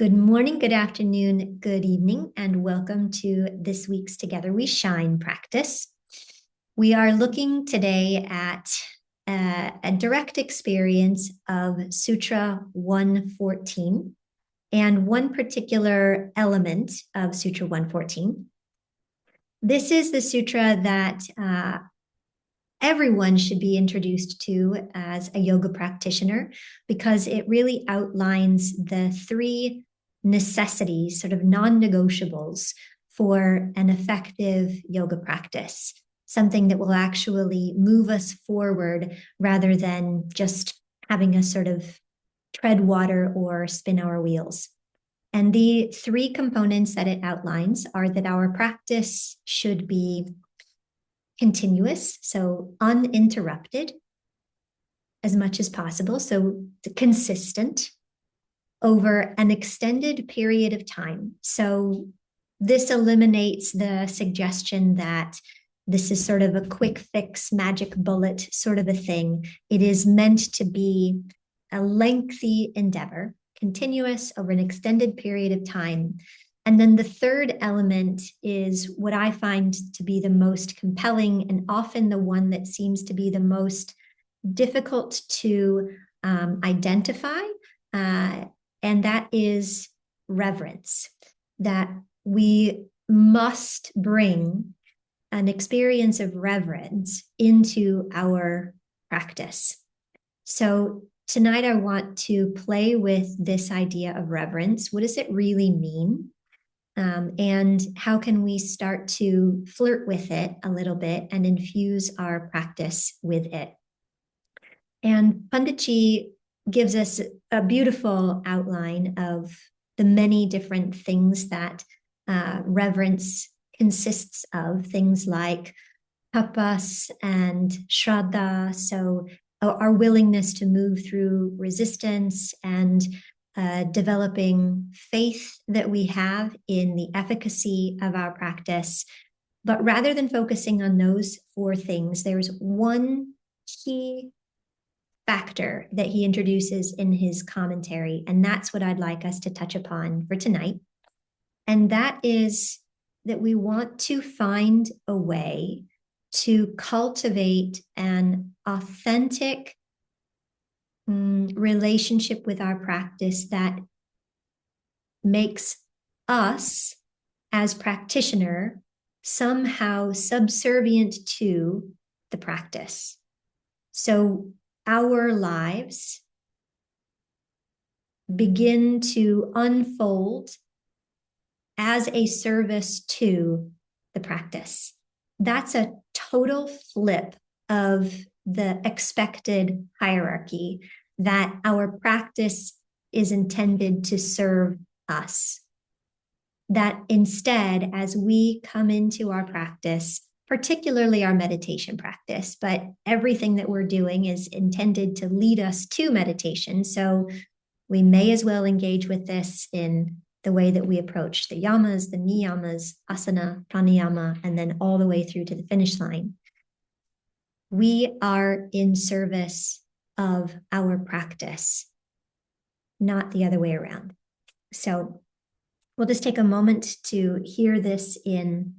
Good morning, good afternoon, good evening, and welcome to this week's Together We Shine practice. We are looking today at a direct experience of Sutra 114 and one particular element of Sutra 114. This is the sutra that everyone should be introduced to as a yoga practitioner because it really outlines the three necessities, sort of non-negotiables for an effective yoga practice, something that will actually move us forward rather than just having us sort of tread water or spin our wheels. And the three components that it outlines are that our practice should be continuous, so uninterrupted as much as possible, so consistent over an extended period of time. So this eliminates the suggestion that this is sort of a quick fix, magic bullet sort of a thing. It is meant to be a lengthy endeavor, continuous over an extended period of time. And then the third element is what I find to be the most compelling and often the one that seems to be the most difficult to identify. And that is reverence, that we must bring an experience of reverence into our practice. So tonight I want to play with this idea of reverence. What does it really mean? And how can we start to flirt with it a little bit and infuse our practice with it? And Panditji gives us a beautiful outline of the many different things that reverence consists of, things like tapas and shraddha, so our willingness to move through resistance and developing faith that we have in the efficacy of our practice. But rather than focusing on those four things, there's one key factor that he introduces in his commentary, and that's what I'd like us to touch upon for tonight. And that is that we want to find a way to cultivate an authentic relationship with our practice that makes us as practitioner somehow subservient to the practice. So our lives begin to unfold as a service to the practice. That's a total flip of the expected hierarchy, that our practice is intended to serve us. That instead, as we come into our practice, particularly our meditation practice, but everything that we're doing is intended to lead us to meditation. So we may as well engage with this in the way that we approach the yamas, the niyamas, asana, pranayama, and then all the way through to the finish line. We are in service of our practice, not the other way around. So we'll just take a moment to hear this in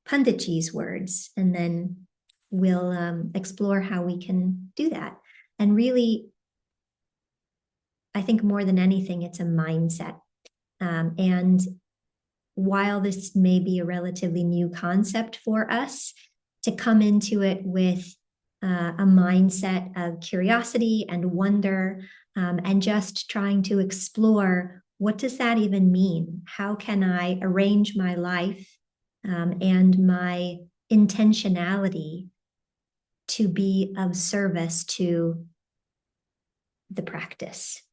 Panditji's words, and then we'll explore how we can do that. And really, I think more than anything, it's a mindset. And while this may be a relatively new concept for us, to come into it with a mindset of curiosity and wonder, and just trying to explore, what does that even mean? How can I arrange my life and my intentionality to be of service to the practice,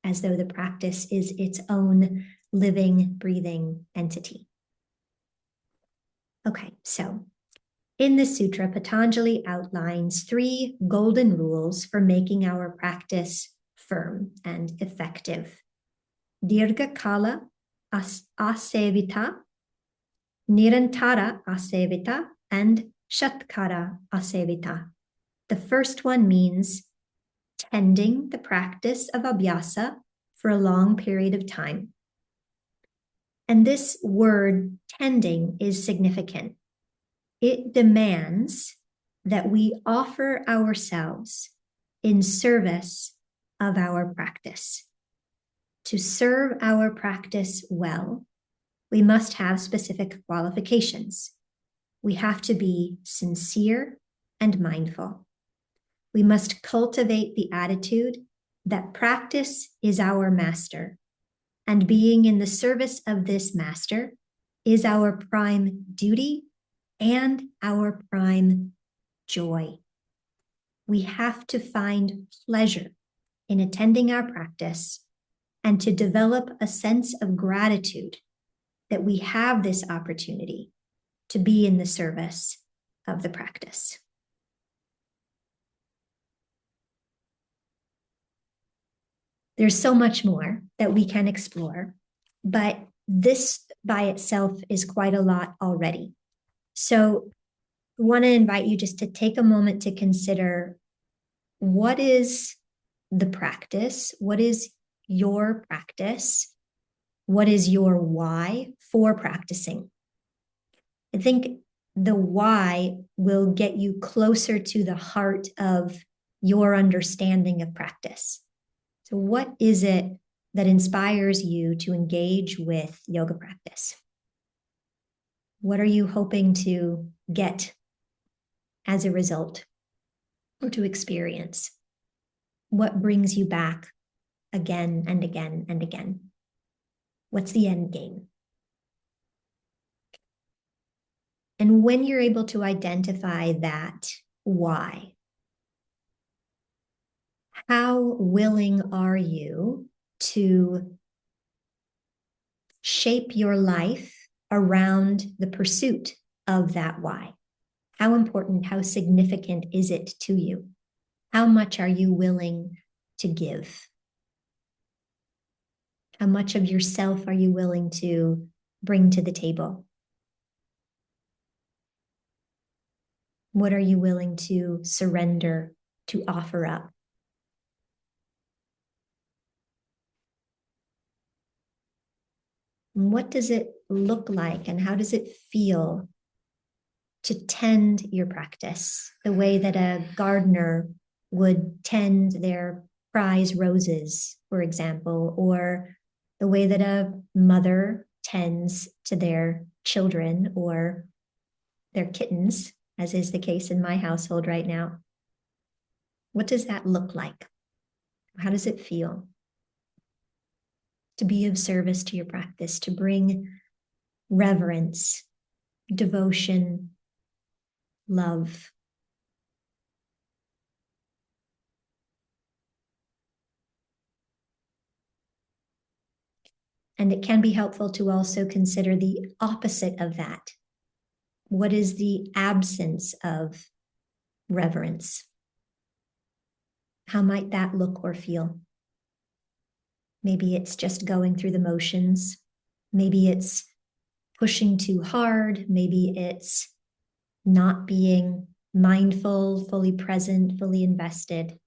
as though the practice is its own living, breathing entity. Okay, so in the sutra, Patanjali outlines three golden rules for making our practice firm and effective. Dirgha kala asevita, nirantara asevita, and shatkara asevita. The first one means tending the practice of abhyasa for a long period of time. And this word tending is significant. It demands that we offer ourselves in service of our practice. To serve our practice well, we must have specific qualifications. We have to be sincere and mindful. We must cultivate the attitude that practice is our master, and being in the service of this master is our prime duty and our prime joy. We have to find pleasure in attending our practice and to develop a sense of gratitude that we have this opportunity to be in the service of the practice. There's so much more that we can explore, but this by itself is quite a lot already. So I want to invite you just to take a moment to consider, what is the practice? What is your practice? What is your why for practicing? I think the why will get you closer to the heart of your understanding of practice. So what is it that inspires you to engage with yoga practice? What are you hoping to get as a result or to experience? What brings you back again and again and again? What's the end game? And when you're able to identify that why, how willing are you to shape your life around the pursuit of that why? How important, how significant is it to you? How much are you willing to give? How much of yourself are you willing to bring to the table? What are you willing to surrender, to offer up? And what does it look like and how does it feel to tend your practice the way that a gardener would tend their prize roses, for example, or the way that a mother tends to their children or their kittens, as is the case in my household right now? What does that look like? How does it feel to be of service to your practice, to bring reverence, devotion, love? And it can be helpful to also consider the opposite of that. What is the absence of reverence? How might that look or feel? Maybe it's just going through the motions. Maybe it's pushing too hard. Maybe it's not being mindful, fully present, fully invested.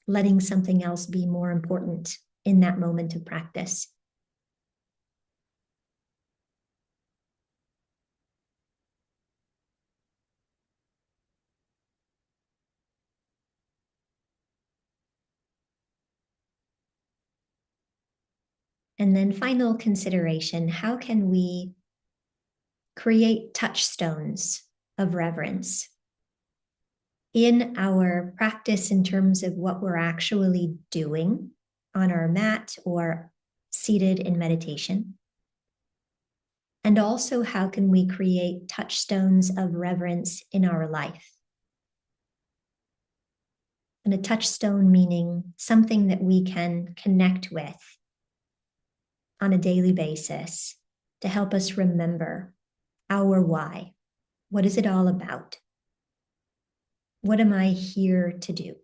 Letting something else be more important in that moment of practice. And then final consideration, how can we create touchstones of reverence in our practice in terms of what we're actually doing on our mat or seated in meditation? And also, how can we create touchstones of reverence in our life? And a touchstone meaning something that we can connect with on a daily basis to help us remember our why. What is it all about? What am I here to do?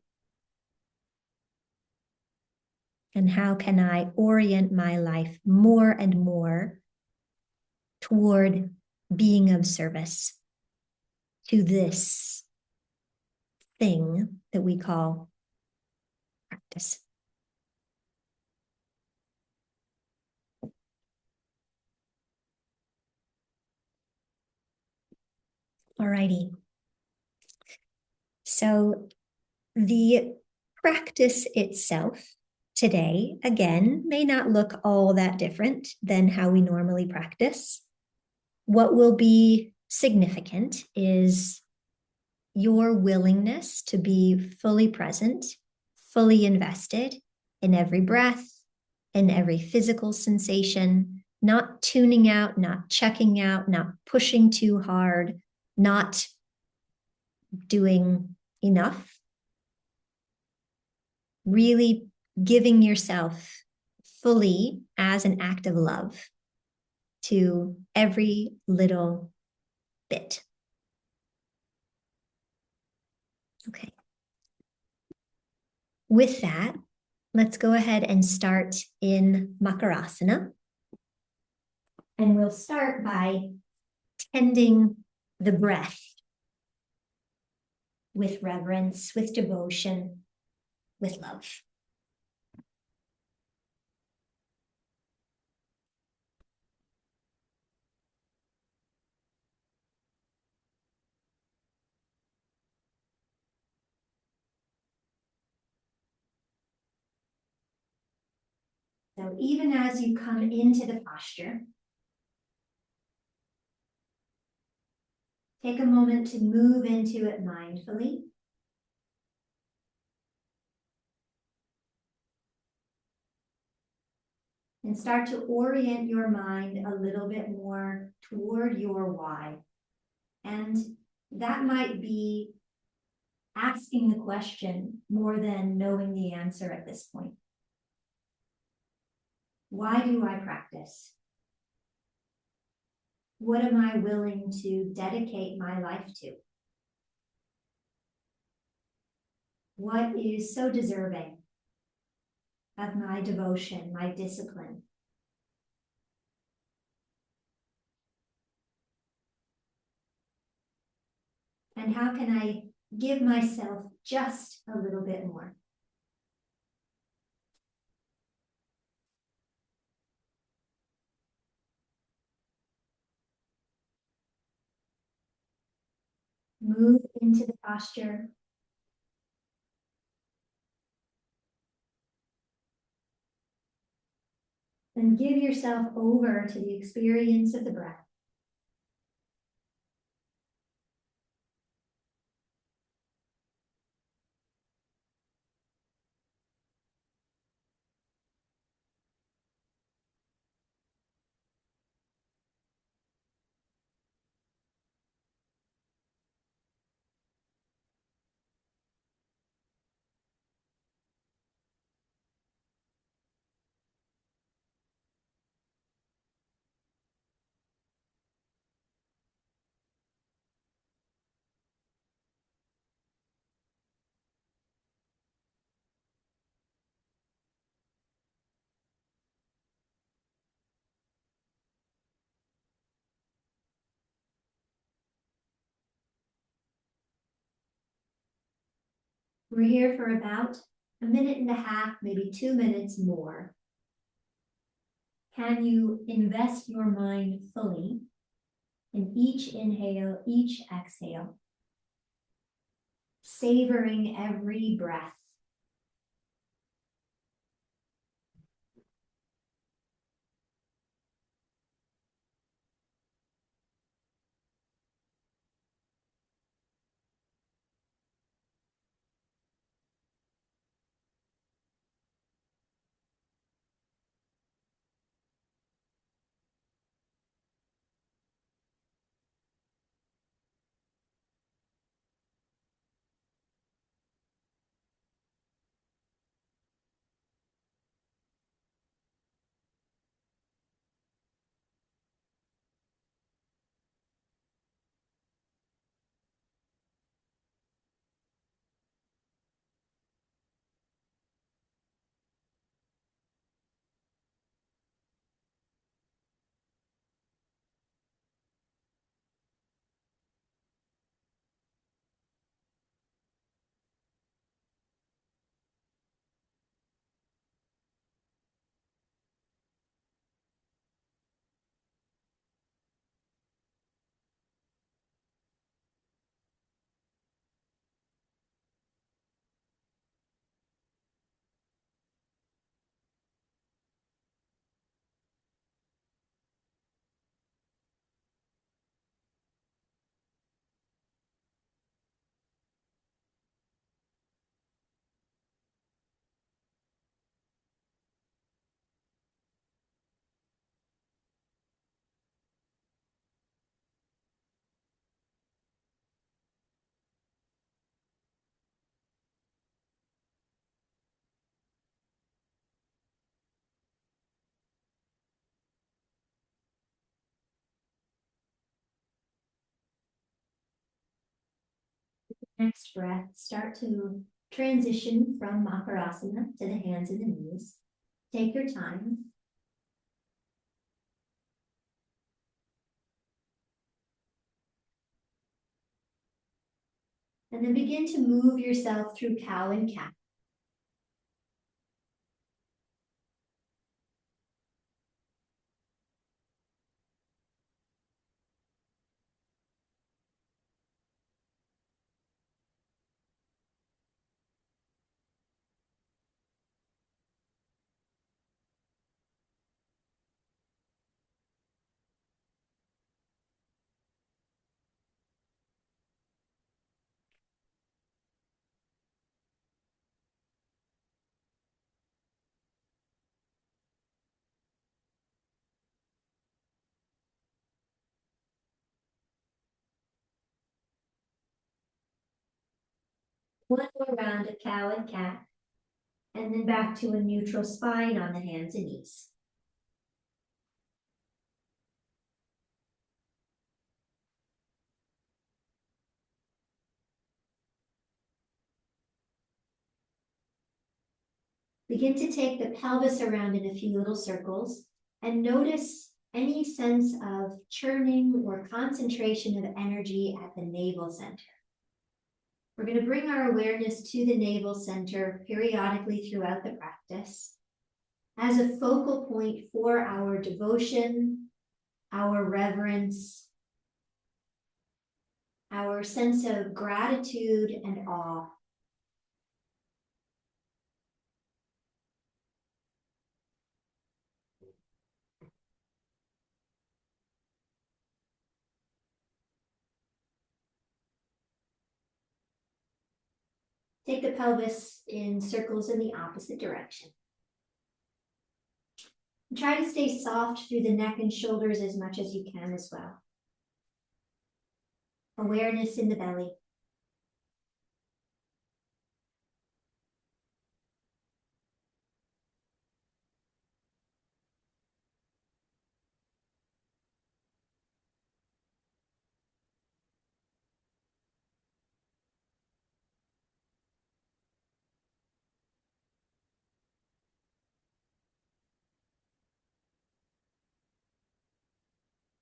And how can I orient my life more and more toward being of service to this thing that we call practice? Alrighty. So the practice itself today, again, may not look all that different than how we normally practice. What will be significant is your willingness to be fully present, fully invested in every breath, in every physical sensation, not tuning out, not checking out, not pushing too hard, not doing enough. Really giving yourself fully as an act of love to every little bit. Okay. With that, let's go ahead and start in Makarasana. And we'll start by tending the breath with reverence, with devotion, with love. So even as you come into the posture, take a moment to move into it mindfully. And start to orient your mind a little bit more toward your why. And that might be asking the question more than knowing the answer at this point. Why do I practice? What am I willing to dedicate my life to? What is so deserving of my devotion, my discipline? And how can I give myself just a little bit more? Move into the posture. And give yourself over to the experience of the breath. We're here for about a minute and a half, maybe 2 minutes more. Can you invest your mind fully in each inhale, each exhale, savoring every breath? Next breath, start to transition from Makarasana to the hands and the knees. Take your time. And then begin to move yourself through cow and cat. One more round of cow and cat, and then back to a neutral spine on the hands and knees. Begin to take the pelvis around in a few little circles and notice any sense of churning or concentration of energy at the navel center. We're going to bring our awareness to the navel center periodically throughout the practice as a focal point for our devotion, our reverence, our sense of gratitude and awe. Take the pelvis in circles in the opposite direction. And try to stay soft through the neck and shoulders as much as you can as well. Awareness in the belly.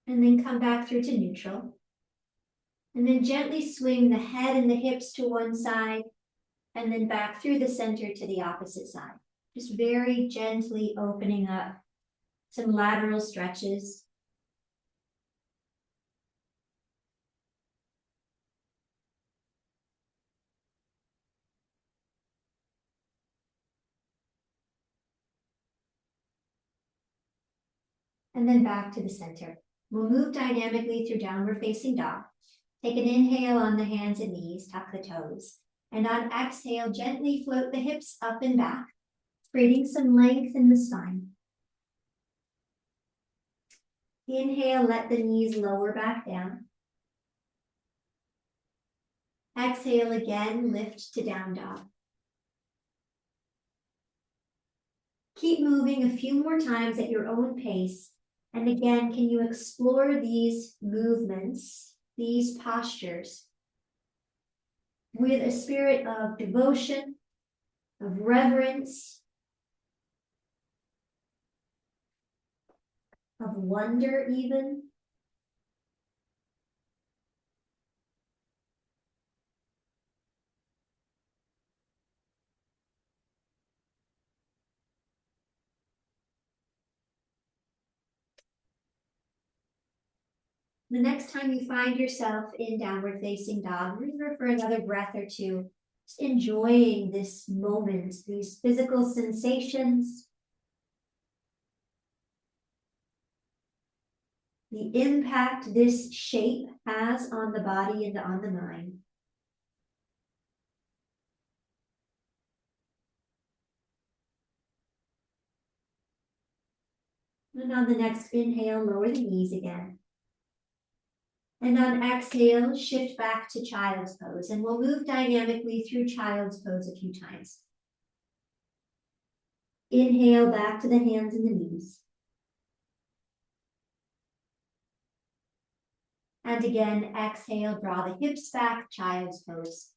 And then come back through to neutral. And then gently swing the head and the hips to one side, and then back through the center to the opposite side. Just very gently opening up some lateral stretches. And then back to the center. We'll move dynamically through downward facing dog. Take an inhale on the hands and knees, tuck the toes. And on exhale, gently float the hips up and back, creating some length in the spine. Inhale, let the knees lower back down. Exhale again, lift to down dog. Keep moving a few more times at your own pace. And again, can you explore these movements, these postures, with a spirit of devotion, of reverence, of wonder even? The next time you find yourself in downward facing dog, linger for another breath or two, just enjoying this moment, these physical sensations, the impact this shape has on the body and on the mind. And on the next inhale, lower the knees again. And on exhale, shift back to child's pose. And we'll move dynamically through child's pose a few times. Inhale back to the hands and the knees. And again, exhale, draw the hips back, child's pose.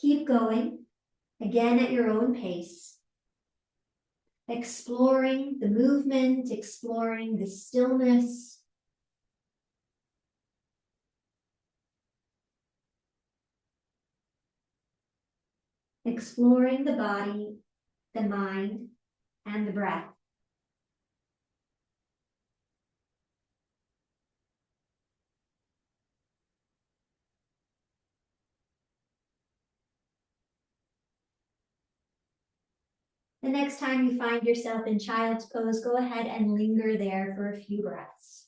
Keep going, again at your own pace, exploring the movement, exploring the stillness. Exploring the body, the mind, and the breath. The next time you find yourself in child's pose, go ahead and linger there for a few breaths.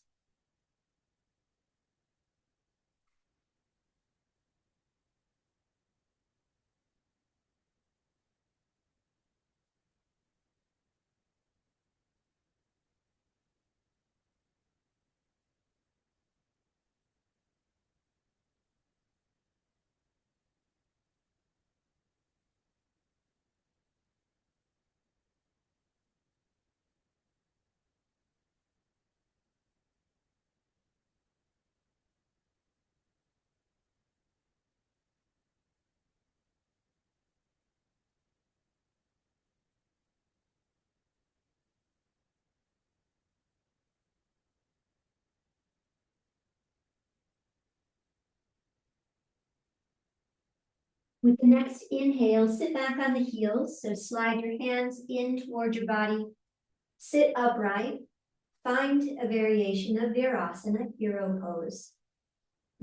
With the next inhale, sit back on the heels. So slide your hands in toward your body. Sit upright. Find a variation of virasana, hero pose.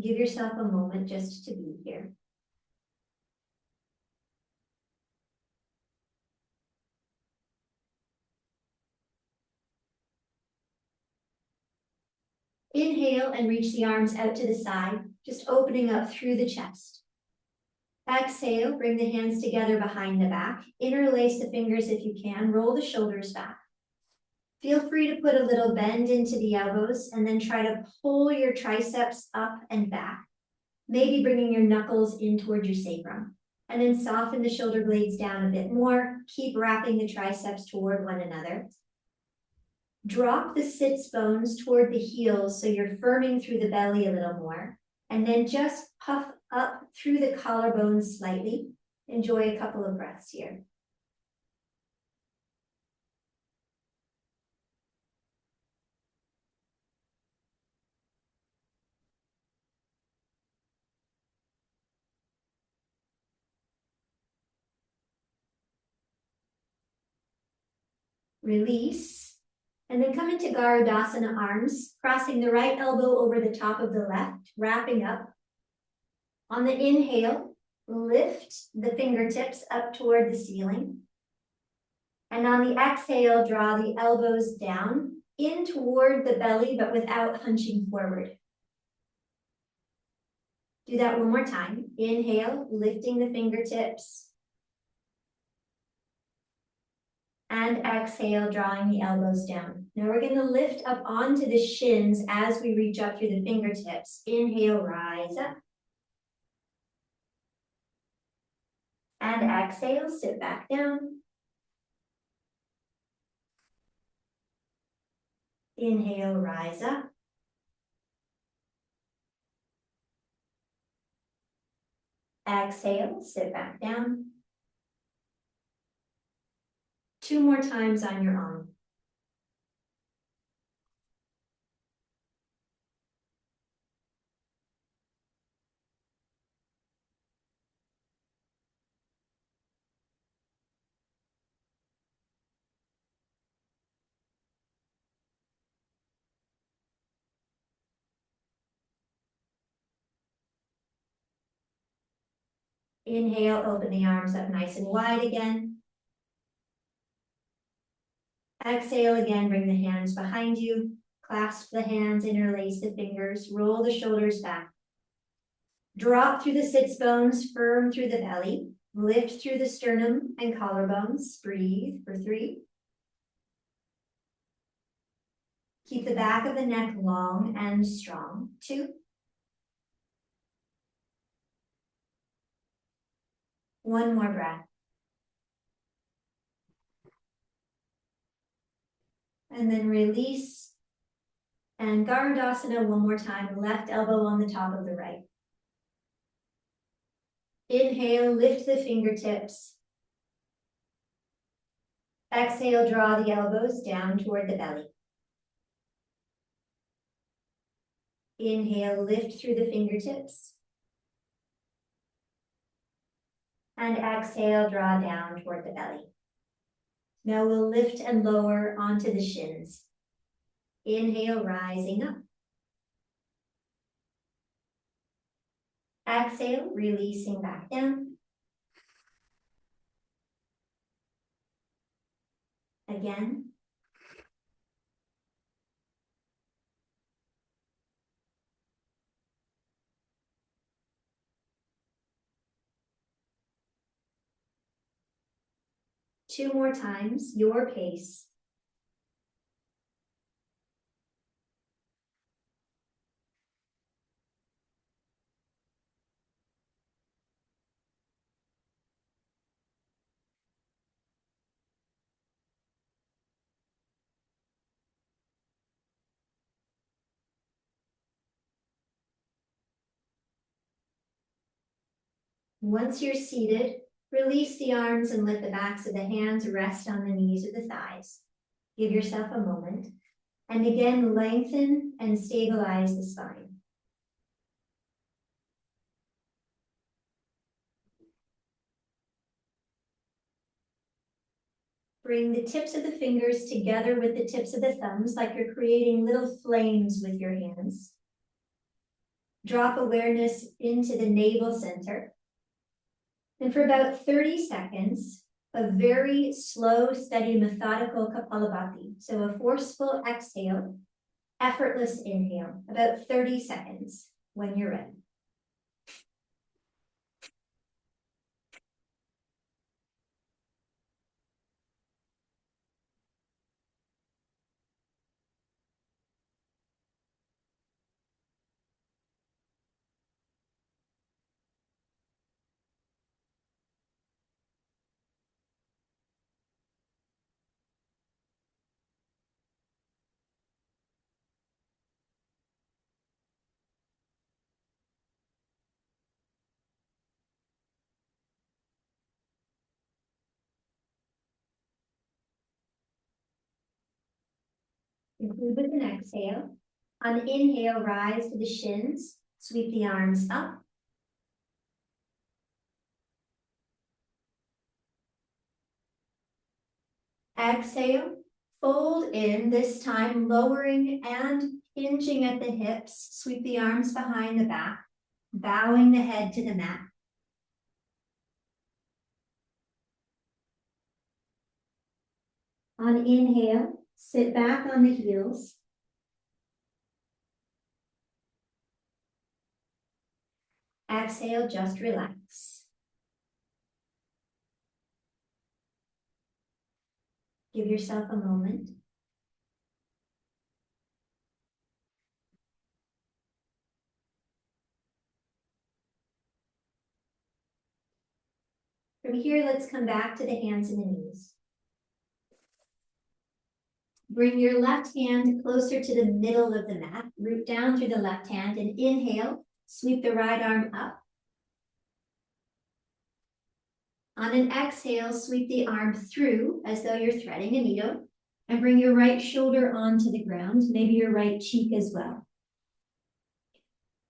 Give yourself a moment just to be here. Inhale and reach the arms out to the side, just opening up through the chest. Exhale, bring the hands together behind the back. Interlace the fingers if you can. Roll the shoulders back. Feel free to put a little bend into the elbows and then try to pull your triceps up and back. Maybe bringing your knuckles in toward your sacrum. And then soften the shoulder blades down a bit more. Keep wrapping the triceps toward one another. Drop the sits bones toward the heels so you're firming through the belly a little more. And then just puff up through the collarbones slightly. Enjoy a couple of breaths here. Release. And then come into Garudasana arms, crossing the right elbow over the top of the left, wrapping up. On the inhale, lift the fingertips up toward the ceiling. And on the exhale, draw the elbows down in toward the belly, but without hunching forward. Do that one more time. Inhale, lifting the fingertips. And exhale, drawing the elbows down. Now we're going to lift up onto the shins as we reach up through the fingertips. Inhale, rise up. And exhale, sit back down. Inhale, rise up. Exhale, sit back down. 2 more times on your own. Inhale, open the arms up nice and wide again. Exhale again, bring the hands behind you. Clasp the hands, interlace the fingers, roll the shoulders back. Drop through the sits bones, firm through the belly. Lift through the sternum and collarbones. Breathe for 3. Keep the back of the neck long and strong. 2. 1 more breath. And then release. And Garudasana one more time. Left elbow on the top of the right. Inhale, lift the fingertips. Exhale, draw the elbows down toward the belly. Inhale, lift through the fingertips. And exhale, draw down toward the belly. Now we'll lift and lower onto the shins. Inhale, rising up. Exhale, releasing back down. Again. Two more times, your pace. Once you're seated, release the arms and let the backs of the hands rest on the knees or the thighs. Give yourself a moment. And again, lengthen and stabilize the spine. Bring the tips of the fingers together with the tips of the thumbs, like you're creating little flames with your hands. Drop awareness into the navel center. And for about 30 seconds, a very slow, steady, methodical Kapalabhati. So a forceful exhale, effortless inhale, about 30 seconds when you're ready. Conclude with an exhale. On the inhale, rise to the shins, sweep the arms up. Exhale, fold in, this time lowering and hinging at the hips. Sweep the arms behind the back, bowing the head to the mat. On inhale, sit back on the heels. Exhale, just relax. Give yourself a moment. From here, let's come back to the hands and the knees. Bring your left hand closer to the middle of the mat. Root down through the left hand and inhale. Sweep the right arm up. On an exhale, sweep the arm through as though you're threading a needle. And bring your right shoulder onto the ground, maybe your right cheek as well.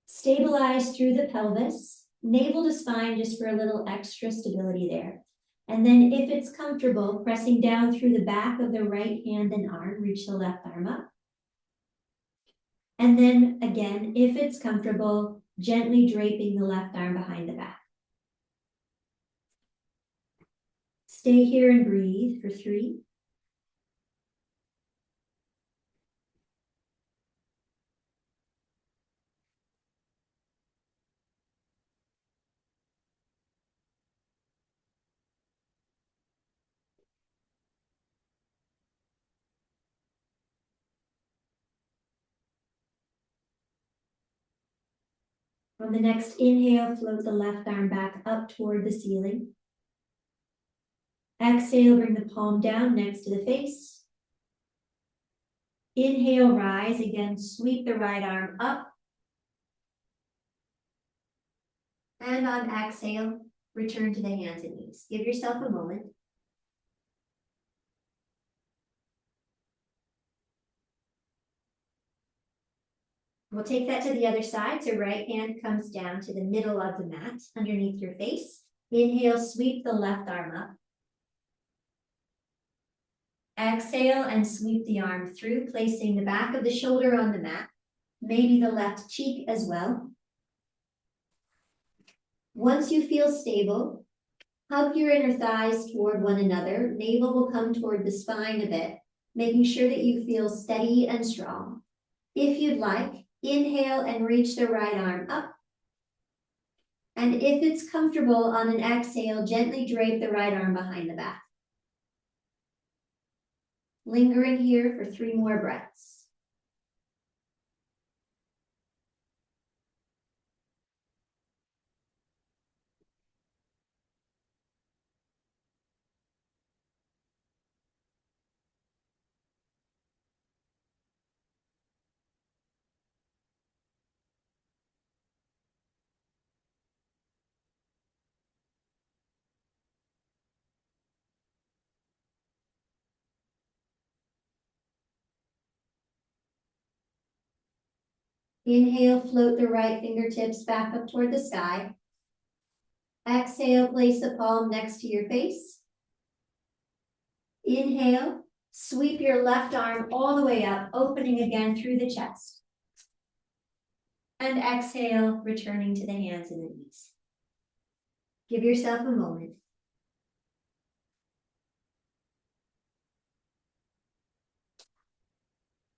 Stabilize through the pelvis, navel to spine just for a little extra stability there. And then if it's comfortable, pressing down through the back of the right hand and arm, reach the left arm up. And then again, if it's comfortable, gently draping the left arm behind the back. Stay here and breathe for 3. On the next inhale, float the left arm back up toward the ceiling. Exhale, bring the palm down next to the face. Inhale, rise again, sweep the right arm up. And on exhale, return to the hands and knees. Give yourself a moment. We'll take that to the other side. So right hand comes down to the middle of the mat underneath your face. Inhale, sweep the left arm up. Exhale and sweep the arm through, placing the back of the shoulder on the mat, maybe the left cheek as well. Once you feel stable, hug your inner thighs toward one another. Navel will come toward the spine a bit, making sure that you feel steady and strong. If you'd like, inhale and reach the right arm up. And if it's comfortable on an exhale, gently drape the right arm behind the back. Lingering here for 3 more breaths. Inhale, float the right fingertips back up toward the sky. Exhale, place the palm next to your face. Inhale, sweep your left arm all the way up, opening again through the chest. And exhale, returning to the hands and the knees. Give yourself a moment.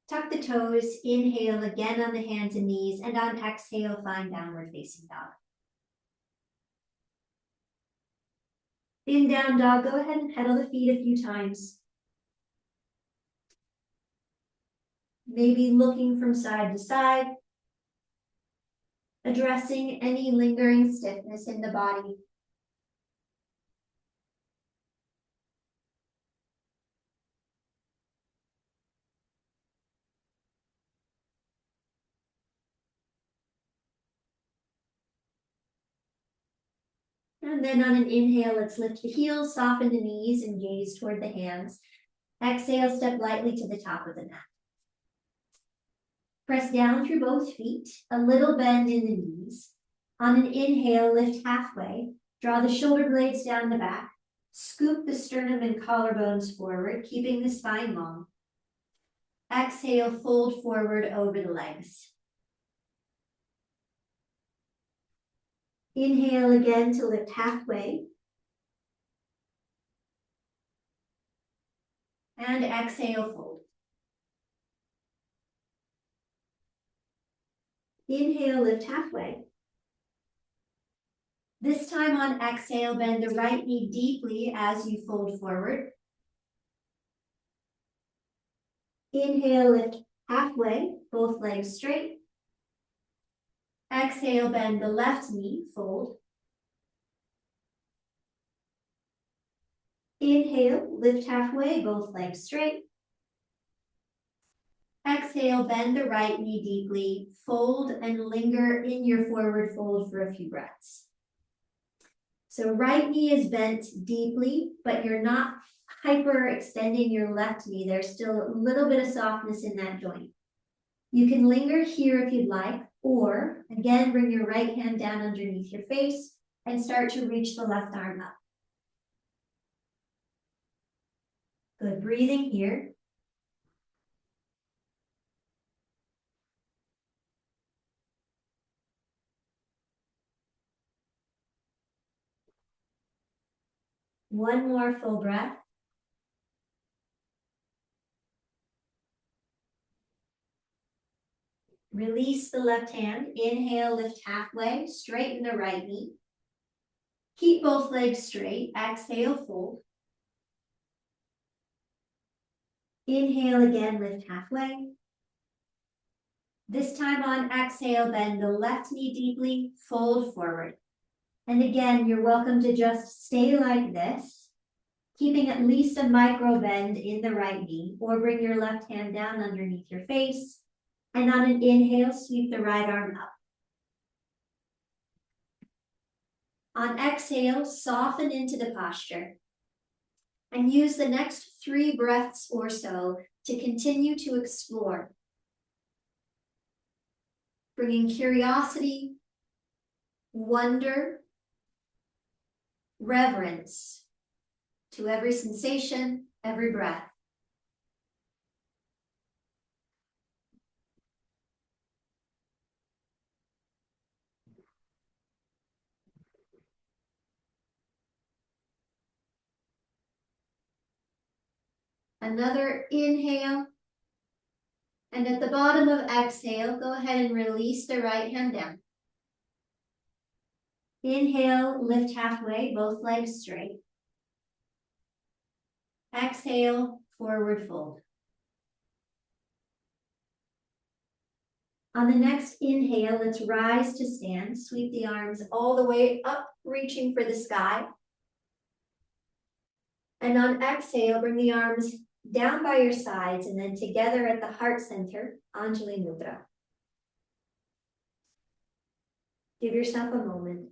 Tuck the toes, inhale again on the hands and knees, and on exhale, find downward facing dog. In down dog, go ahead and pedal the feet a few times. Maybe looking from side to side, addressing any lingering stiffness in the body. And then on an inhale, let's lift the heels, soften the knees, and gaze toward the hands. Exhale, step lightly to the top of the mat. Press down through both feet, a little bend in the knees. On an inhale, lift halfway, draw the shoulder blades down the back, scoop the sternum and collarbones forward, keeping the spine long. Exhale, fold forward over the legs. Inhale again to lift halfway. And exhale, fold. Inhale, lift halfway. This time on exhale, bend the right knee deeply as you fold forward. Inhale, lift halfway, both legs straight. Exhale, bend the left knee, fold. Inhale, lift halfway, both legs straight. Exhale, bend the right knee deeply, fold and linger in your forward fold for a few breaths. So right knee is bent deeply, but you're not hyperextending your left knee. There's still a little bit of softness in that joint. You can linger here if you'd like, or again, bring your right hand down underneath your face and start to reach the left arm up. Good, breathing here. One more full breath. Release the left hand. Inhale, lift halfway, straighten the right knee. Keep both legs straight. Exhale, fold. Inhale again, lift halfway. This time on exhale, bend the left knee deeply, fold forward. And again, you're welcome to just stay like this, keeping at least a micro bend in the right knee, or bring your left hand down underneath your face. And on an inhale, sweep the right arm up. On exhale, soften into the posture and use the next 3 breaths or so to continue to explore, bringing curiosity, wonder, reverence to every sensation, every breath. Another inhale. And at the bottom of exhale, go ahead and release the right hand down. Inhale, lift halfway, both legs straight. Exhale, forward fold. On the next inhale, let's rise to stand. Sweep the arms all the way up, reaching for the sky. And on exhale, bring the arms down by your sides and then together at the heart center, Anjali Mudra. Give yourself a moment.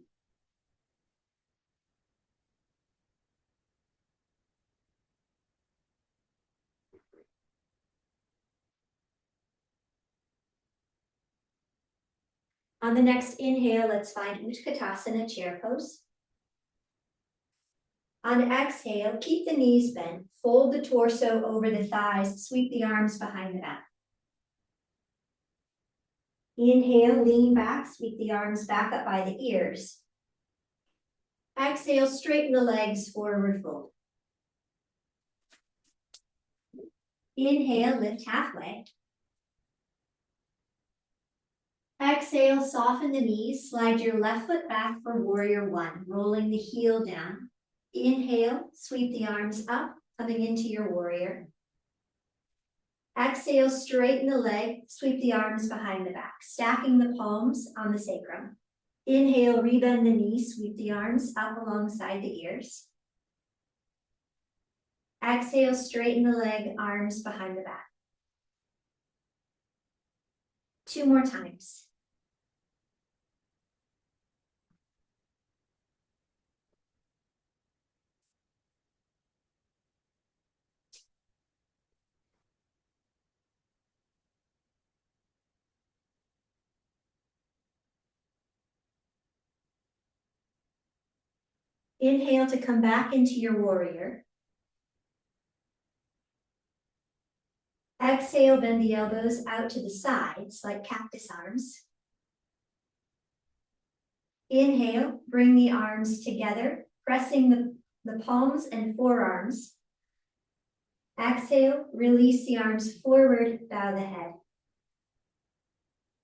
On the next inhale, let's find Utkatasana, chair pose. On exhale, keep the knees bent, fold the torso over the thighs, sweep the arms behind the back. Inhale, lean back, sweep the arms back up by the ears. Exhale, straighten the legs, forward fold. Inhale, lift halfway. Exhale, soften the knees, slide your left foot back for warrior one, rolling the heel down. Inhale, sweep the arms up, coming into your warrior. Exhale, straighten the leg, sweep the arms behind the back, stacking the palms on the sacrum. Inhale, rebend the knees, sweep the arms up alongside the ears. Exhale, straighten the leg, arms behind the back. 2 more times. Inhale to come back into your warrior. Exhale, bend the elbows out to the sides like cactus arms. Inhale, bring the arms together, pressing the palms and forearms. Exhale, release the arms forward, bow the head.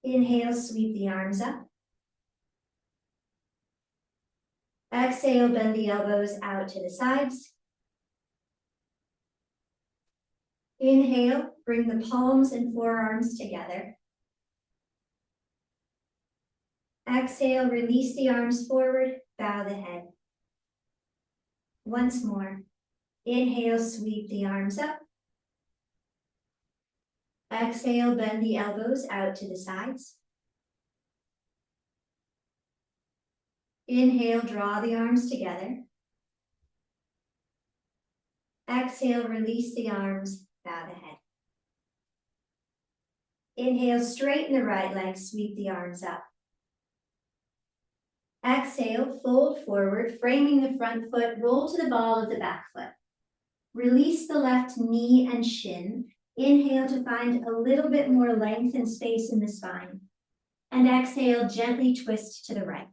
Inhale, sweep the arms up. Exhale, bend the elbows out to the sides. Inhale, bring the palms and forearms together. Exhale, release the arms forward, bow the head. Once more. Inhale, sweep the arms up. Exhale, bend the elbows out to the sides. Inhale, draw the arms together. Exhale, release the arms, bow the head. Inhale, straighten the right leg, sweep the arms up. Exhale, fold forward, framing the front foot, roll to the ball of the back foot. Release the left knee and shin. Inhale to find a little bit more length and space in the spine. And exhale, gently twist to the right.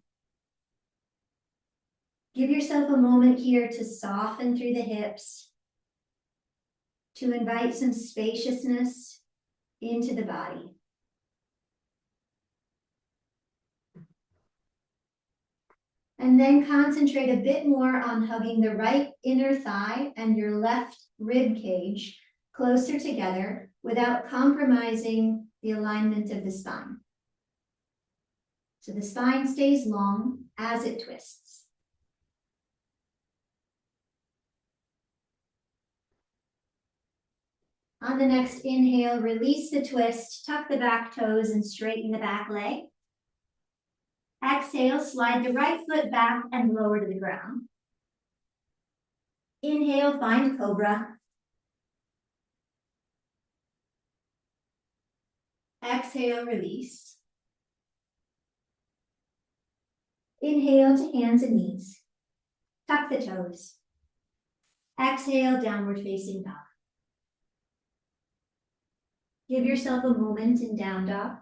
Give yourself a moment here to soften through the hips, to invite some spaciousness into the body. And then concentrate a bit more on hugging the right inner thigh and your left rib cage closer together without compromising the alignment of the spine. So the spine stays long as it twists. On the next inhale, release the twist, tuck the back toes and straighten the back leg. Exhale, slide the right foot back and lower to the ground. Inhale, find cobra. Exhale, release. Inhale to hands and knees. Tuck the toes. Exhale, downward facing dog. Give yourself a moment in down dog.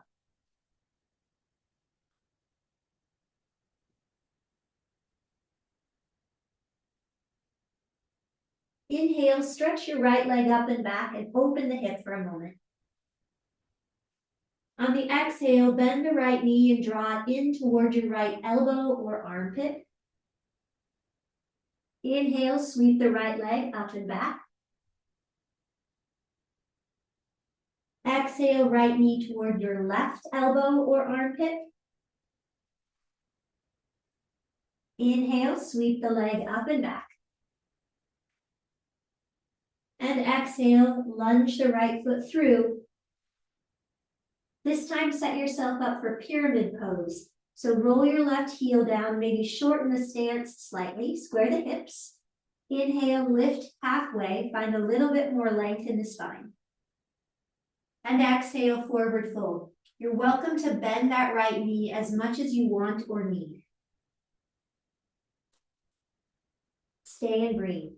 Inhale, stretch your right leg up and back and open the hip for a moment. On the exhale, bend the right knee and draw it in toward your right elbow or armpit. Inhale, sweep the right leg up and back. Exhale, right knee toward your left elbow or armpit. Inhale, sweep the leg up and back. And exhale, lunge the right foot through. This time, set yourself up for pyramid pose. So roll your left heel down, maybe shorten the stance slightly, square the hips. Inhale, lift halfway, find a little bit more length in the spine. And exhale, forward fold. You're welcome to bend that right knee as much as you want or need. Stay and breathe.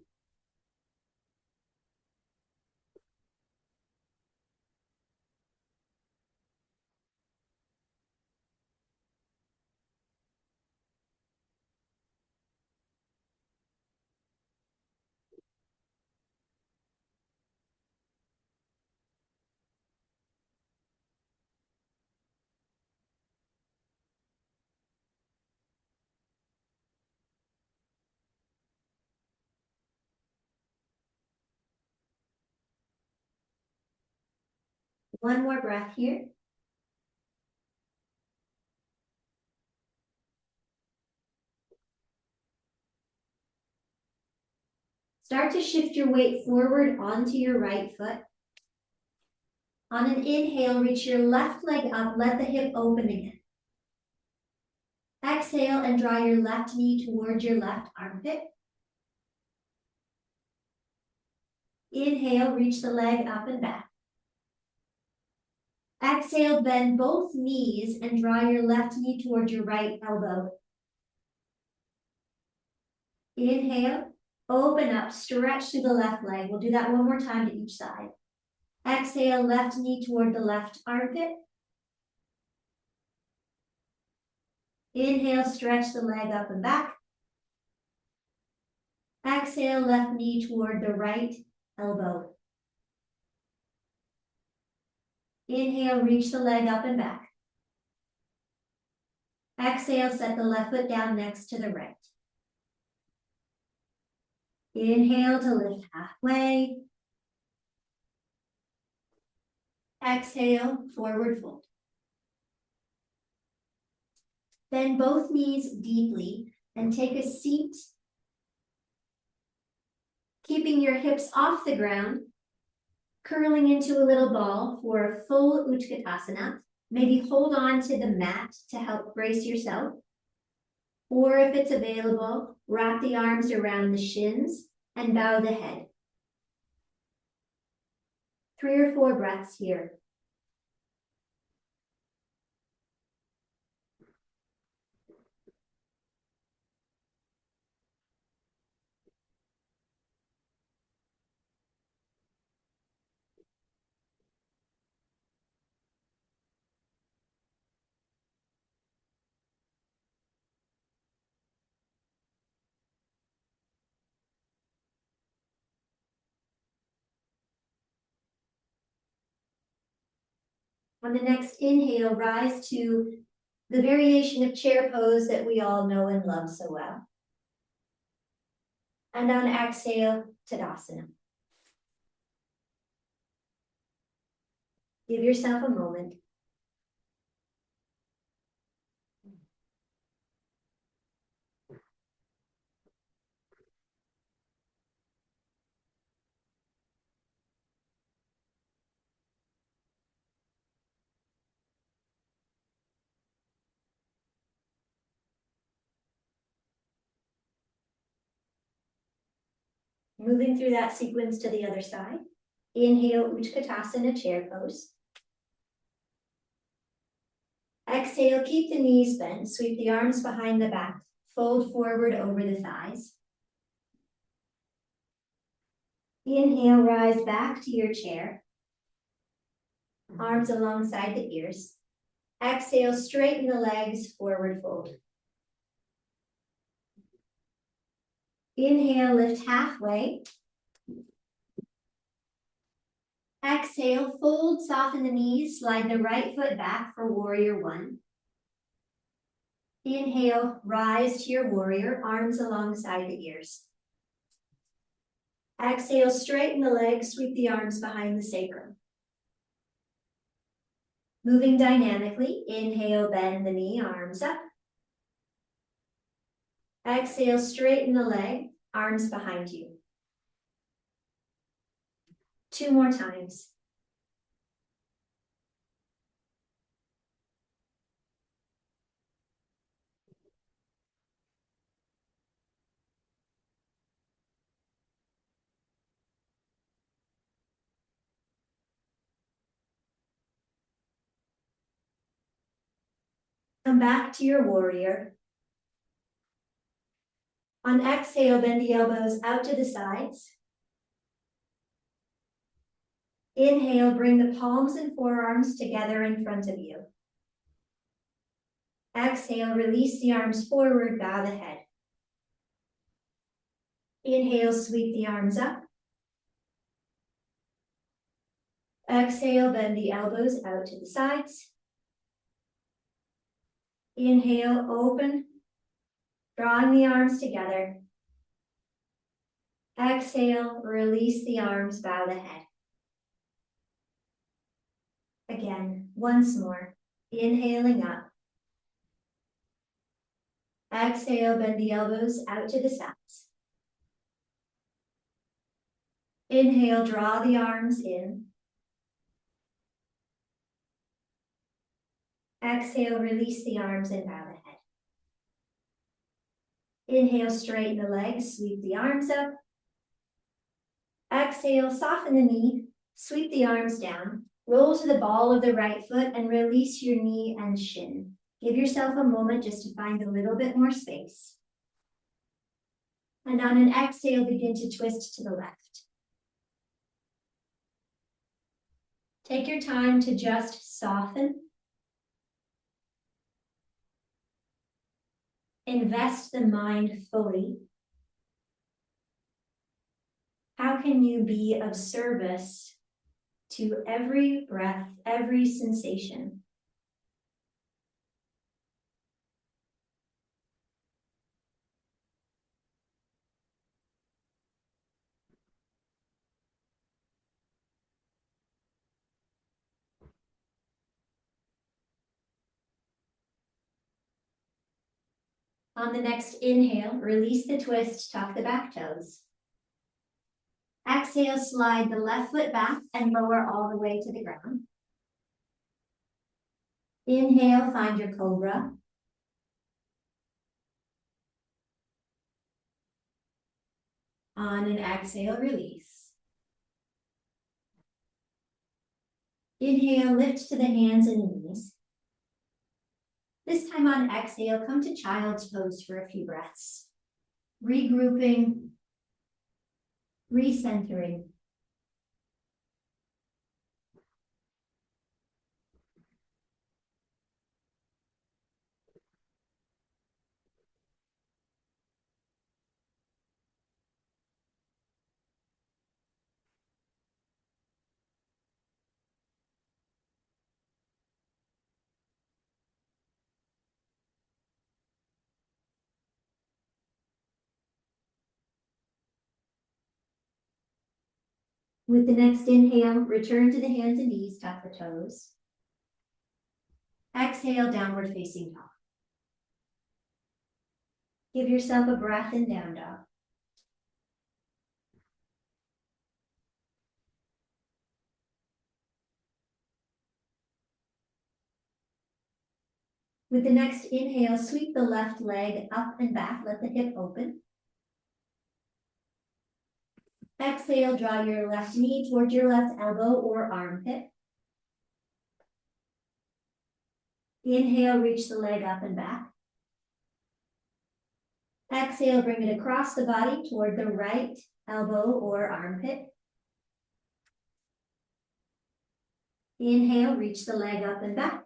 One more breath here. Start to shift your weight forward onto your right foot. On an inhale, reach your left leg up, let the hip open again. Exhale and draw your left knee towards your left armpit. Inhale, reach the leg up and back. Exhale, bend both knees and draw your left knee towards your right elbow. Inhale, open up, stretch through the left leg. We'll do that one more time to each side. Exhale, left knee toward the left armpit. Inhale, stretch the leg up and back. Exhale, left knee toward the right elbow. Inhale, reach the leg up and back. Exhale, set the left foot down next to the right. Inhale to lift halfway. Exhale, forward fold. Bend both knees deeply and take a seat, keeping your hips off the ground, curling into a little ball for a full Utkatasana. Maybe hold on to the mat to help brace yourself. Or if it's available, wrap the arms around the shins and bow the head. 3 or 4 breaths here. On the next inhale, rise to the variation of chair pose that we all know and love so well. And on exhale, Tadasana. Give yourself a moment. Moving through that sequence to the other side. Inhale, Utkatasana, chair pose. Exhale, keep the knees bent, sweep the arms behind the back, fold forward over the thighs. Inhale, rise back to your chair. Arms alongside the ears. Exhale, straighten the legs, forward fold. Inhale, lift halfway. Exhale, fold, soften the knees, slide the right foot back for warrior one. Inhale, rise to your warrior, arms alongside the ears. Exhale, straighten the legs, sweep the arms behind the sacrum. Moving dynamically, inhale, bend the knee, arms up. Exhale, straighten the leg, arms behind you. 2 more times. Come back to your warrior. On exhale, bend the elbows out to the sides. Inhale, bring the palms and forearms together in front of you. Exhale, release the arms forward, bow the head. Inhale, sweep the arms up. Exhale, bend the elbows out to the sides. Inhale, open, drawing the arms together. Exhale, release the arms, bow the head. Again, once more, inhaling up. Exhale, bend the elbows out to the sides. Inhale, draw the arms in. Exhale, release the arms and bow the head. Inhale, straighten the legs, sweep the arms up. Exhale, soften the knee, sweep the arms down. Roll to the ball of the right foot and release your knee and shin. Give yourself a moment just to find a little bit more space. And on an exhale, begin to twist to the left. Take your time to just soften. Invest the mind fully. How can you be of service to every breath, every sensation? On the next inhale, release the twist, tuck the back toes. Exhale, slide the left foot back and lower all the way to the ground. Inhale, find your cobra. On an exhale, release. Inhale, lift to the hands and knees. This time on exhale, come to child's pose for a few breaths. Regrouping, recentering. With the next inhale, return to the hands and knees, tuck the toes. Exhale, downward facing dog. Give yourself a breath in down dog. With the next inhale, sweep the left leg up and back, let the hip open. Exhale, draw your left knee towards your left elbow or armpit. Inhale, reach the leg up and back. Exhale, bring it across the body toward the right elbow or armpit. Inhale, reach the leg up and back.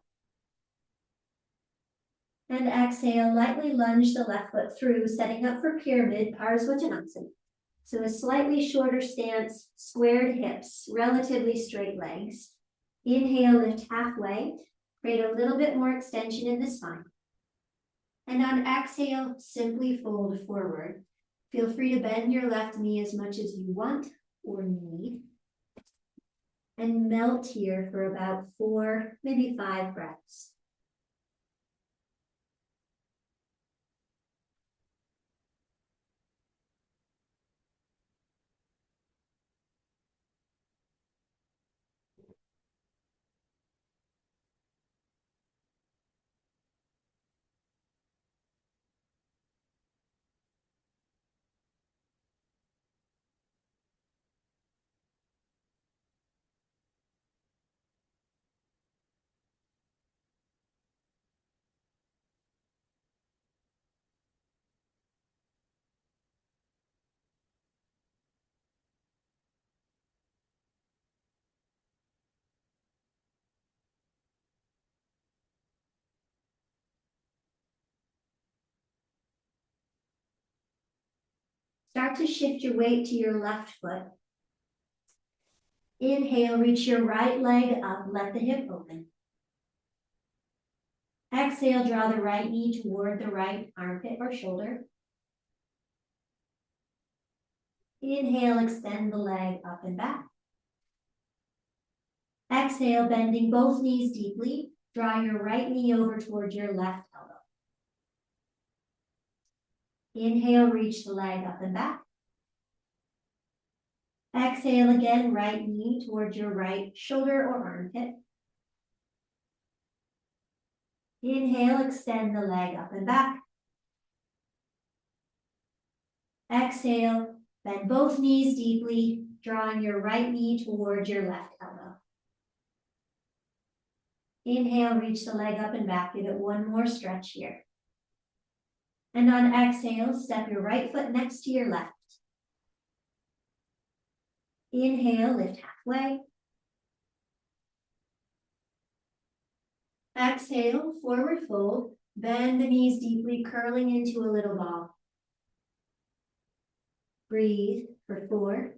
And exhale, lightly lunge the left foot through, setting up for pyramid, Parsvottanasana. So a slightly shorter stance, squared hips, relatively straight legs. Inhale, lift halfway. Create a little bit more extension in the spine. And on exhale, simply fold forward. Feel free to bend your left knee as much as you want or need. And melt here for about 4, maybe 5 breaths. Start to shift your weight to your left foot. Inhale, reach your right leg up, let the hip open. Exhale, draw the right knee toward the right armpit or shoulder. Inhale, extend the leg up and back. Exhale, bending both knees deeply. Draw your right knee over toward your left elbow. Inhale, reach the leg up and back. Exhale again, right knee toward your right shoulder or armpit. Inhale, extend the leg up and back. Exhale, bend both knees deeply, drawing your right knee toward your left elbow. Inhale, reach the leg up and back. Give it one more stretch here. And on exhale, step your right foot next to your left. Inhale, lift halfway. Exhale, forward fold. Bend the knees deeply, curling into a little ball. Breathe for 4.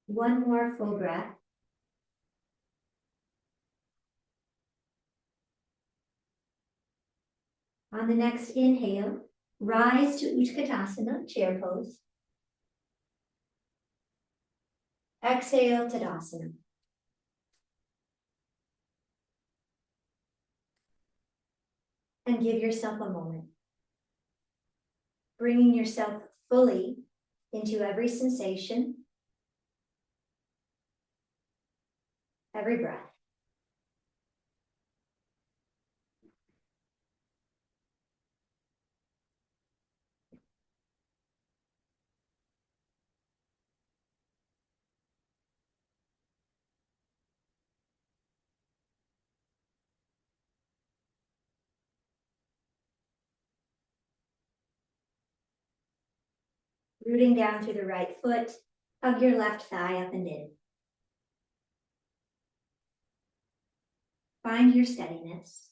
One more full breath. On the next inhale, rise to Utkatasana, chair pose. Exhale, Tadasana. And give yourself a moment. Bringing yourself fully into every sensation, every breath. Rooting down through the right foot, hug your left thigh up and in. Find your steadiness.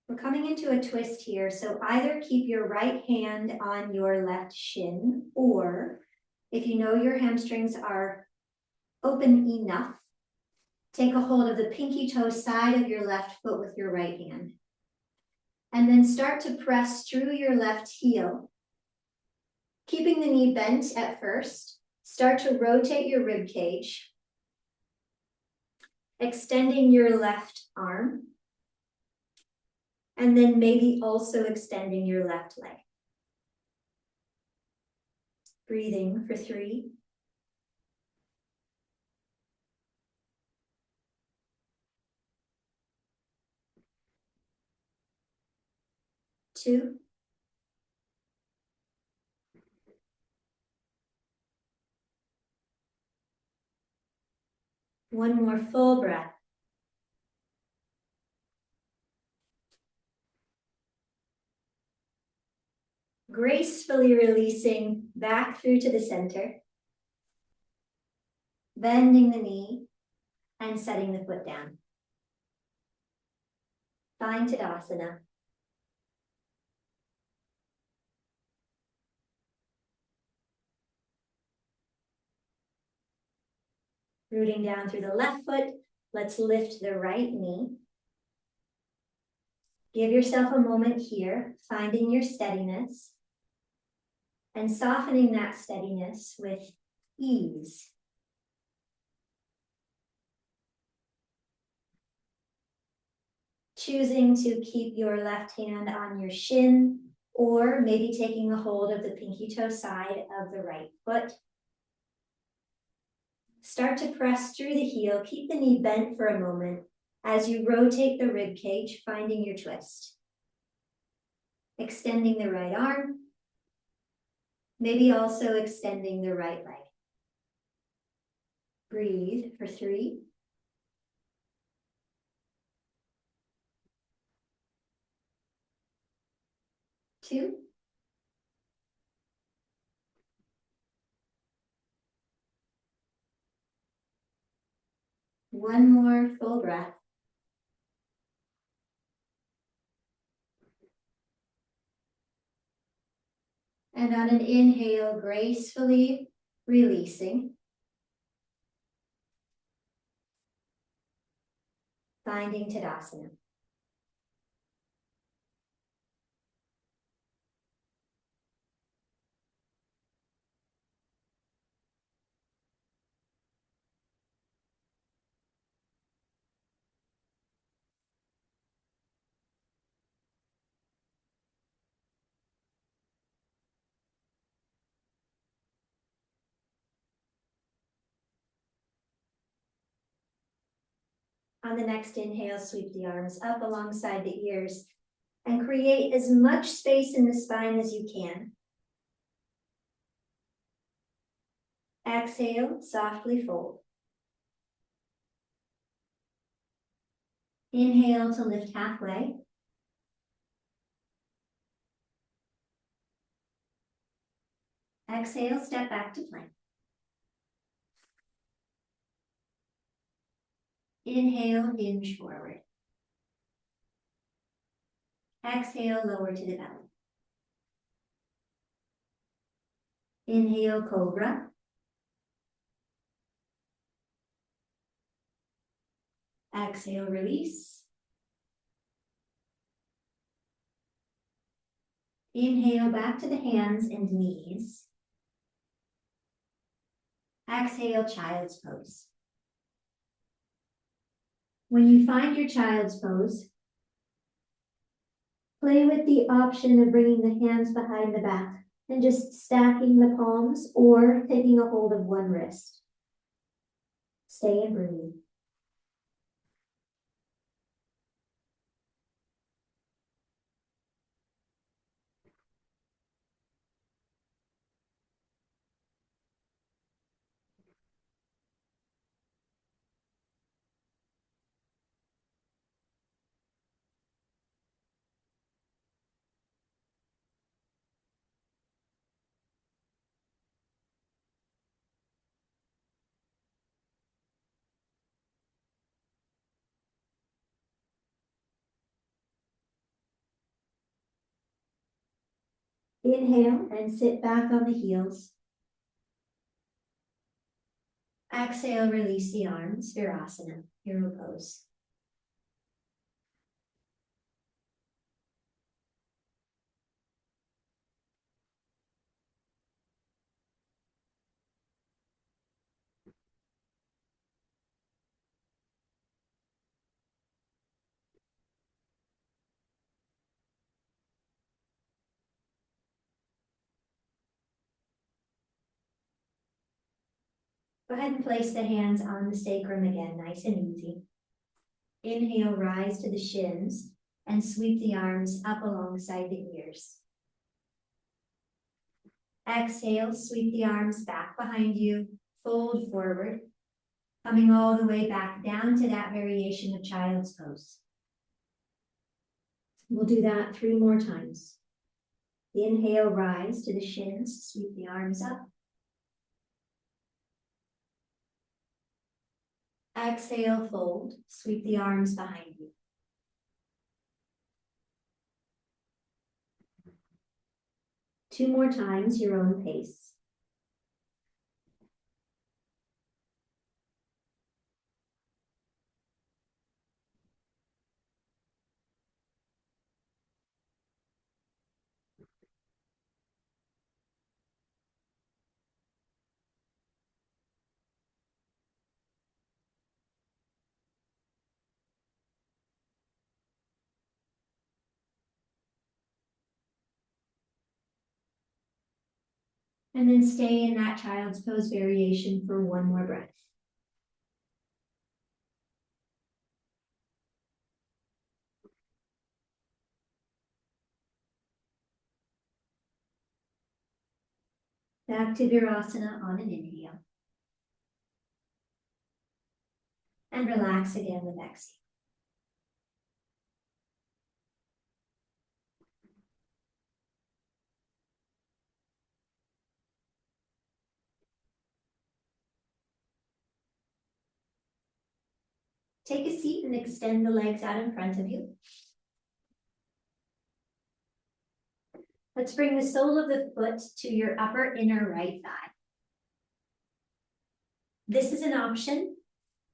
We're coming into a twist here, so either keep your right hand on your left shin, or if you know your hamstrings are open enough, take a hold of the pinky toe side of your left foot with your right hand. And then start to press through your left heel Keeping the knee bent at first, start to rotate your rib cage, extending your left arm, and then maybe also extending your left leg. Breathing for 3, 2, 1 more full breath. Gracefully releasing back through to the center, bending the knee and setting the foot down. Find Tadasana. Rooting down through the left foot, let's lift the right knee. Give yourself a moment here, finding your steadiness and softening that steadiness with ease. Choosing to keep your left hand on your shin, or maybe taking a hold of the pinky toe side of the right foot. Start to press through the heel. Keep the knee bent for a moment as you rotate the rib cage, finding your twist. Extending the right arm, maybe also extending the right leg. Breathe for 3, 2, 1 more full breath. And on an inhale, gracefully releasing. Finding Tadasana. On the next inhale, sweep the arms up alongside the ears and create as much space in the spine as you can. Exhale, softly fold. Inhale to lift halfway. Exhale, step back to plank. Inhale, hinge forward. Exhale, lower to the belly. Inhale, cobra. Exhale, release. Inhale, back to the hands and knees. Exhale, child's pose. When you find your child's pose, play with the option of bringing the hands behind the back and just stacking the palms or taking a hold of one wrist. Stay and breathe. Inhale and sit back on the heels. Exhale, release the arms, Virasana, hero pose. Go ahead and place the hands on the sacrum again, nice and easy. Inhale, rise to the shins and sweep the arms up alongside the ears. Exhale, sweep the arms back behind you, fold forward, coming all the way back down to that variation of child's pose. We'll do that 3 more times. Inhale, rise to the shins, sweep the arms up. Exhale, fold, sweep the arms behind you. Two more times, your own pace. And then stay in that child's pose variation for 1 more breath. Back to Virasana on an inhale. And relax again with exhale. Take a seat and extend the legs out in front of you. Let's bring the sole of the foot to your upper inner right thigh. This is an option.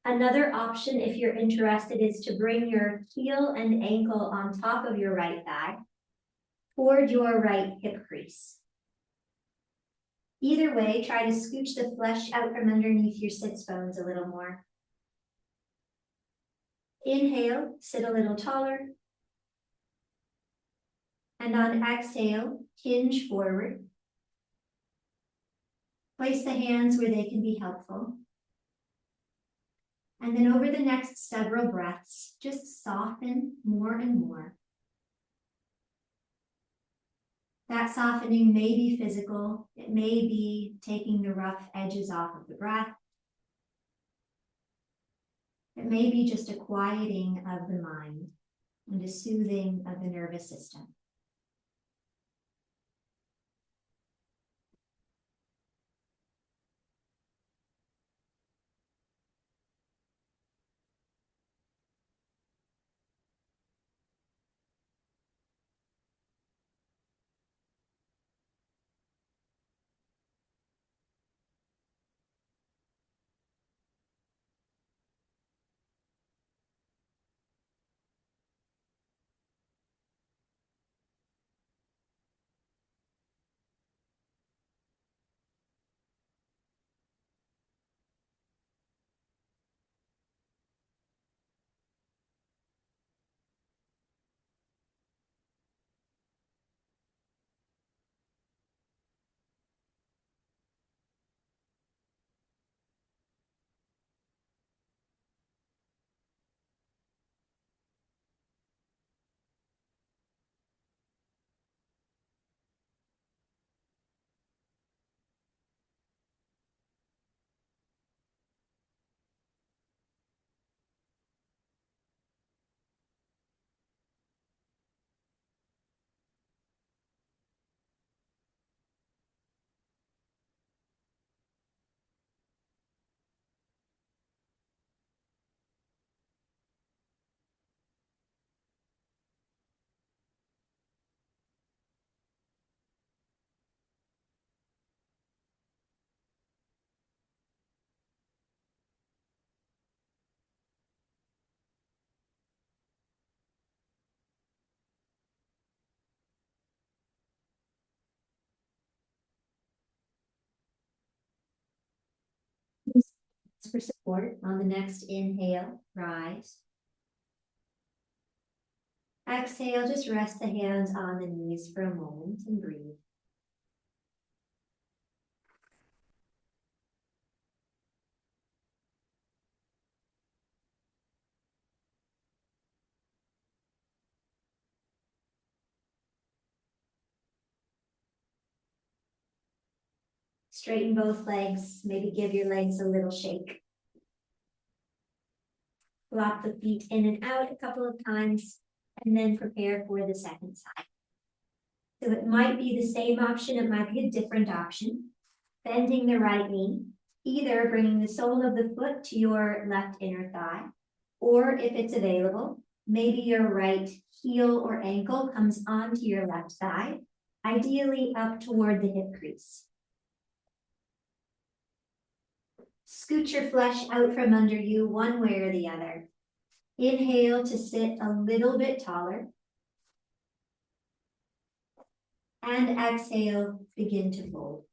Another option, if you're interested, is to bring your heel and ankle on top of your right thigh toward your right hip crease. Either way, try to scooch the flesh out from underneath your sits bones a little more. Inhale, sit a little taller. And on exhale, hinge forward. Place the hands where they can be helpful. And then over the next several breaths, just soften more and more. That softening may be physical. It may be taking the rough edges off of the breath. It may be just a quieting of the mind and a soothing of the nervous system. For support on the next inhale, rise. Exhale, just rest the hands on the knees for a moment and breathe. Straighten both legs, maybe give your legs a little shake. Flop the feet in and out a couple of times, and then prepare for the second side. So it might be the same option, it might be a different option. Bending the right knee, either bringing the sole of the foot to your left inner thigh, or if it's available, maybe your right heel or ankle comes onto your left thigh, ideally up toward the hip crease. Scoot your flesh out from under you one way or the other. Inhale to sit a little bit taller. And exhale, begin to fold.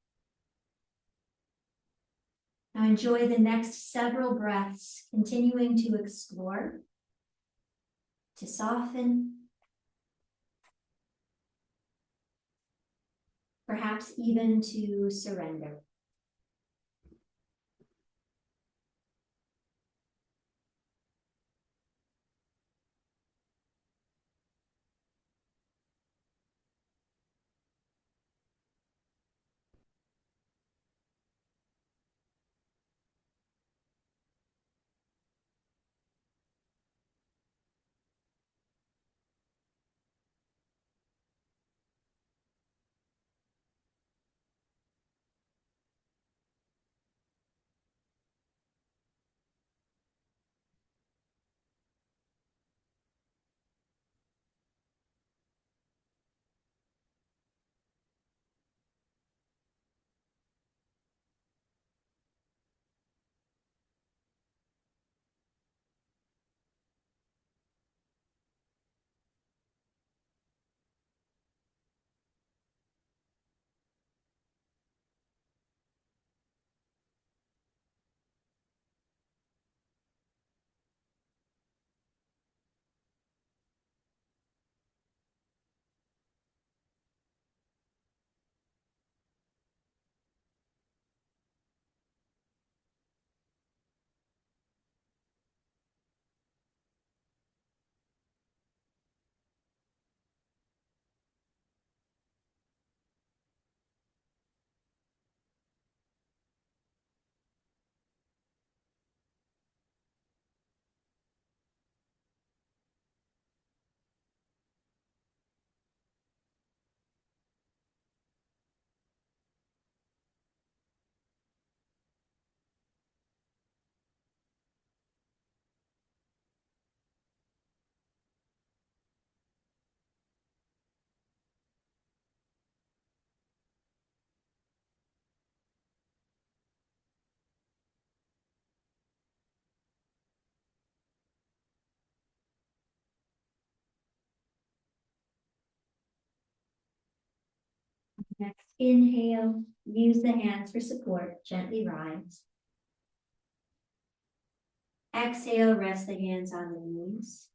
Now enjoy the next several breaths, continuing to explore, to soften, perhaps even to surrender. Next, inhale, use the hands for support, gently rise. Exhale, rest the hands on the knees.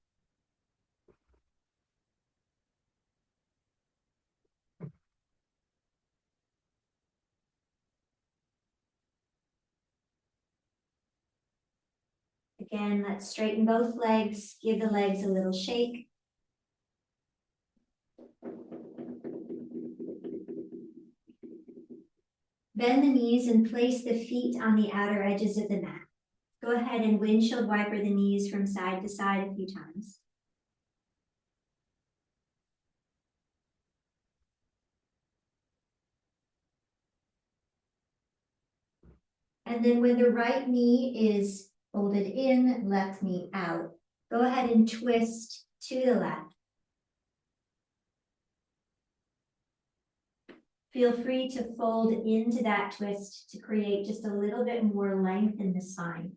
Again, let's straighten both legs, give the legs a little shake. Bend the knees and place the feet on the outer edges of the mat. Go ahead and windshield wiper the knees from side to side a few times. And then when the right knee is folded in, left knee out, go ahead and twist to the left. Feel free to fold into that twist to create just a little bit more length in the spine.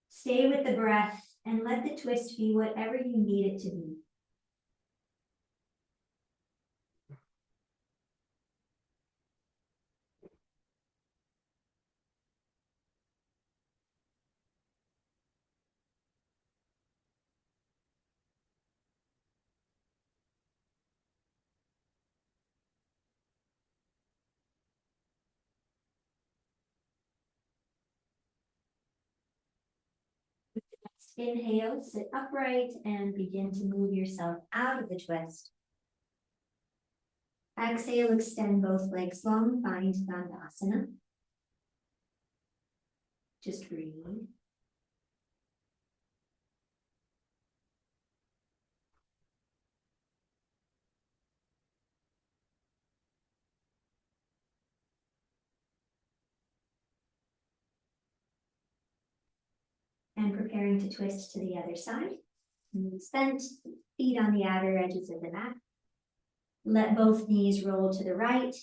Stay with the breath and let the twist be whatever you need it to be. Inhale, sit upright and begin to move yourself out of the twist. Exhale, extend both legs long, find Dandasana. Just breathe. And preparing to twist to the other side. Knees bent, feet on the outer edges of the mat. Let both knees roll to the right.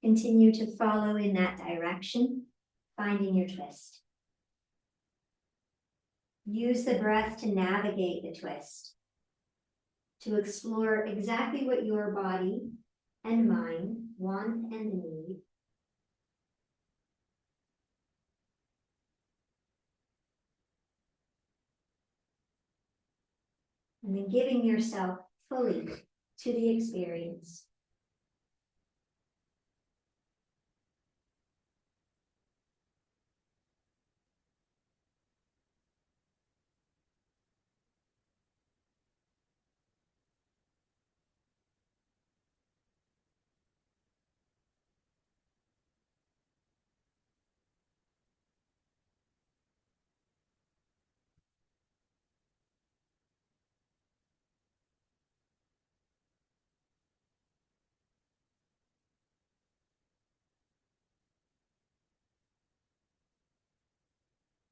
Continue to follow in that direction, finding your twist. Use the breath to navigate the twist, to explore exactly what your body and mind want and need. And then giving yourself fully to the experience.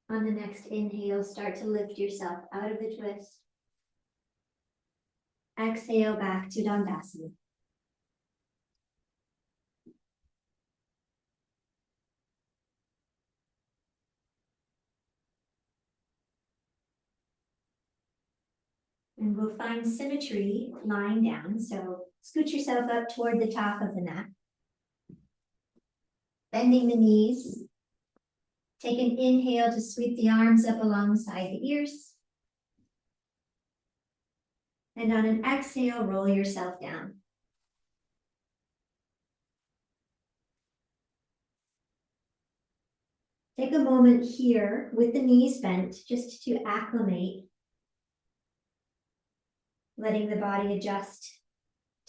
On the next inhale, start to lift yourself out of the twist. Exhale back to Dandasana. And we'll find symmetry lying down. So scoot yourself up toward the top of the mat. Bending the knees. Take an inhale to sweep the arms up alongside the ears. And on an exhale, roll yourself down. Take a moment here with the knees bent just to acclimate, letting the body adjust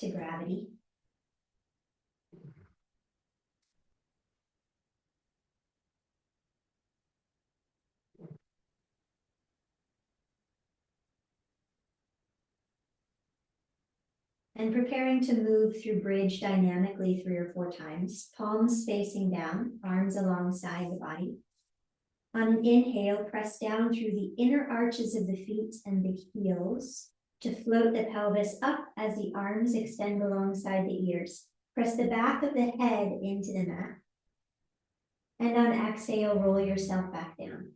to gravity. And preparing to move through bridge dynamically 3 or 4 times, palms facing down, arms alongside the body. On an inhale, press down through the inner arches of the feet and the heels to float the pelvis up as the arms extend alongside the ears. Press the back of the head into the mat. And on exhale, roll yourself back down.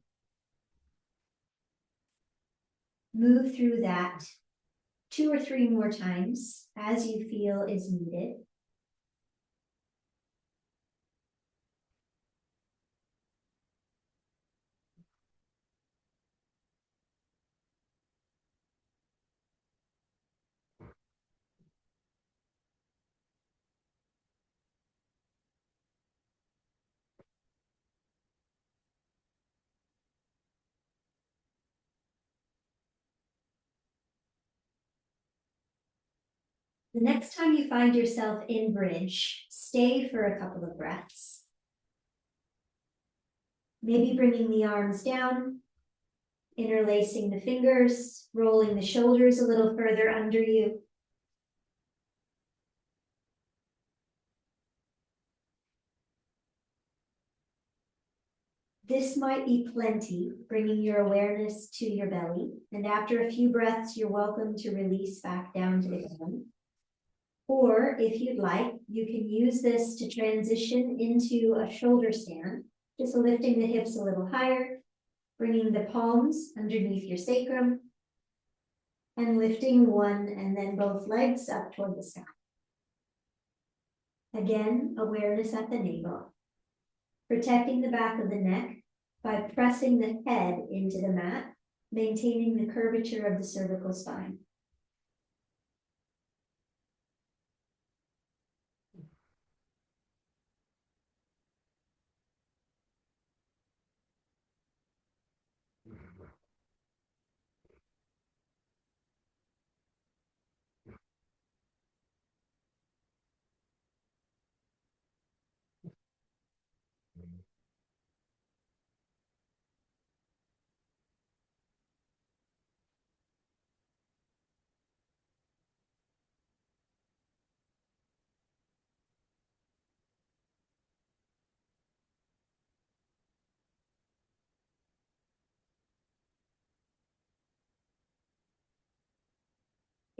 Move through that 2 or 3 more times as you feel is needed. The next time you find yourself in bridge, stay for a couple of breaths. Maybe bringing the arms down, interlacing the fingers, rolling the shoulders a little further under you. This might be plenty, bringing your awareness to your belly. And after a few breaths, you're welcome to release back down to the ground. Or if you'd like, you can use this to transition into a shoulder stand, just lifting the hips a little higher, bringing the palms underneath your sacrum, and lifting one and then both legs up toward the sky. Again, awareness at the navel. Protecting the back of the neck by pressing the head into the mat, maintaining the curvature of the cervical spine.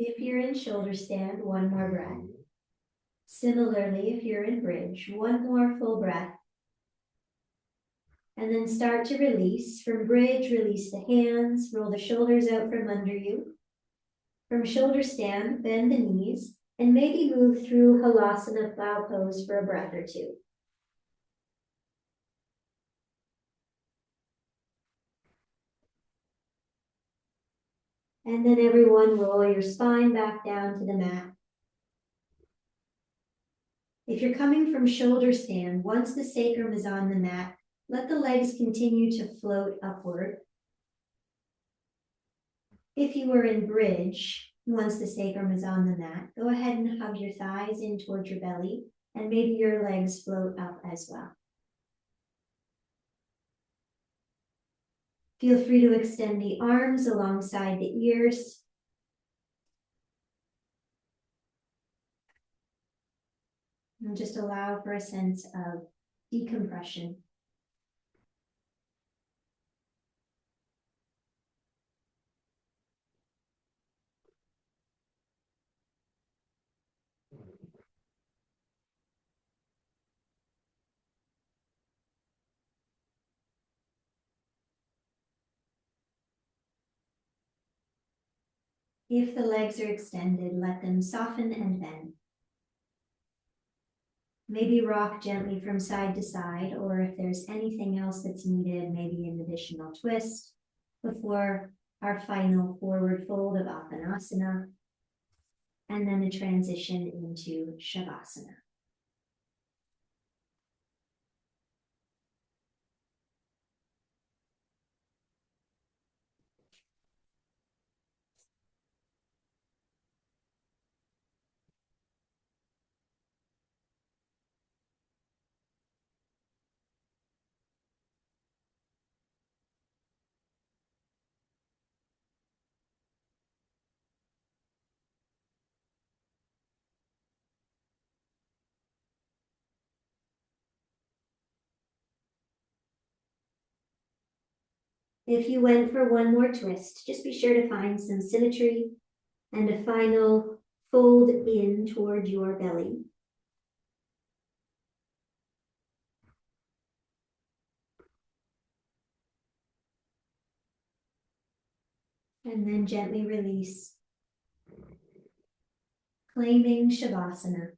If you're in shoulder stand, one more breath. Similarly, if you're in bridge, one more full breath. And then start to release. From bridge, release the hands, roll the shoulders out from under you. From shoulder stand, bend the knees, and maybe move through halasana plow pose for a breath or two. And then everyone roll your spine back down to the mat. If you're coming from shoulder stand, once the sacrum is on the mat, let the legs continue to float upward. If you were in bridge, once the sacrum is on the mat, go ahead and hug your thighs in towards your belly, and maybe your legs float up as well. Feel free to extend the arms alongside the ears. And just allow for a sense of decompression. If the legs are extended, let them soften and bend. Maybe rock gently from side to side, or if there's anything else that's needed, maybe an additional twist before our final forward fold of Uttanasana, and then a transition into Shavasana. If you went for one more twist, just be sure to find some symmetry and a final fold in toward your belly. And then gently release, claiming Shavasana.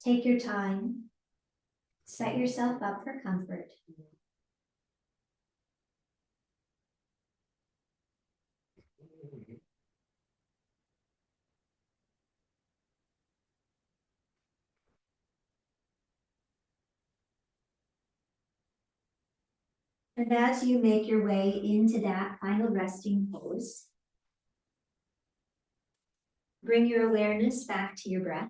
Take your time. Set yourself up for comfort. And as you make your way into that final resting pose, bring your awareness back to your breath.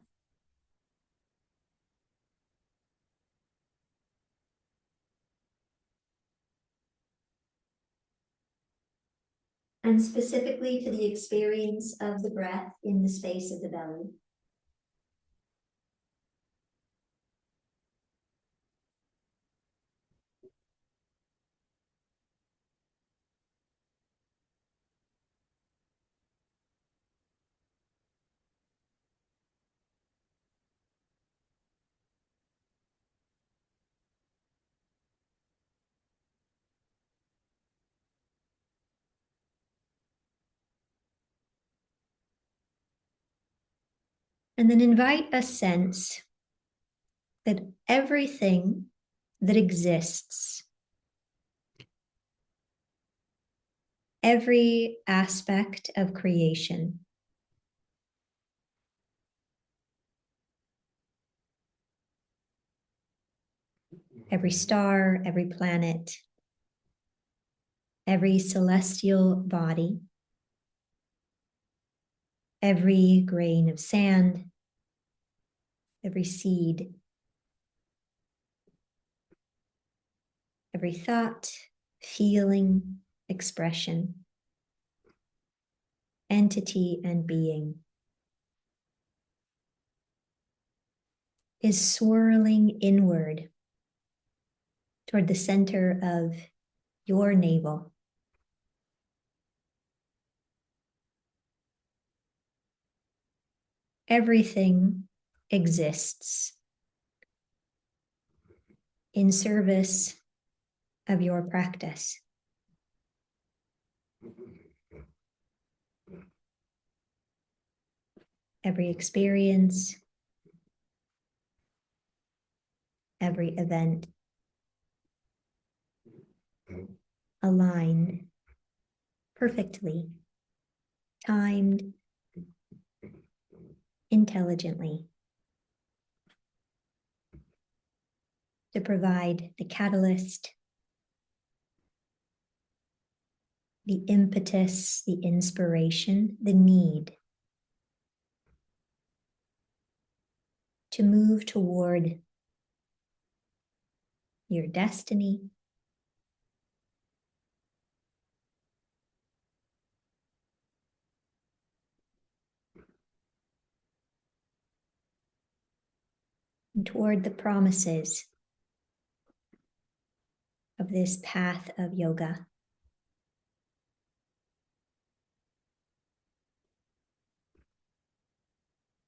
And specifically to the experience of the breath in the space of the belly. And then invite a sense that everything that exists, every aspect of creation, every star, every planet, every celestial body, every grain of sand, every seed, every thought, feeling, expression, entity, and being is swirling inward toward the center of your navel. Everything exists in service of your practice. Every experience, every event align perfectly, timed, intelligently, to provide the catalyst, the impetus, the inspiration, the need to move toward your destiny, and toward the promises of this path of yoga.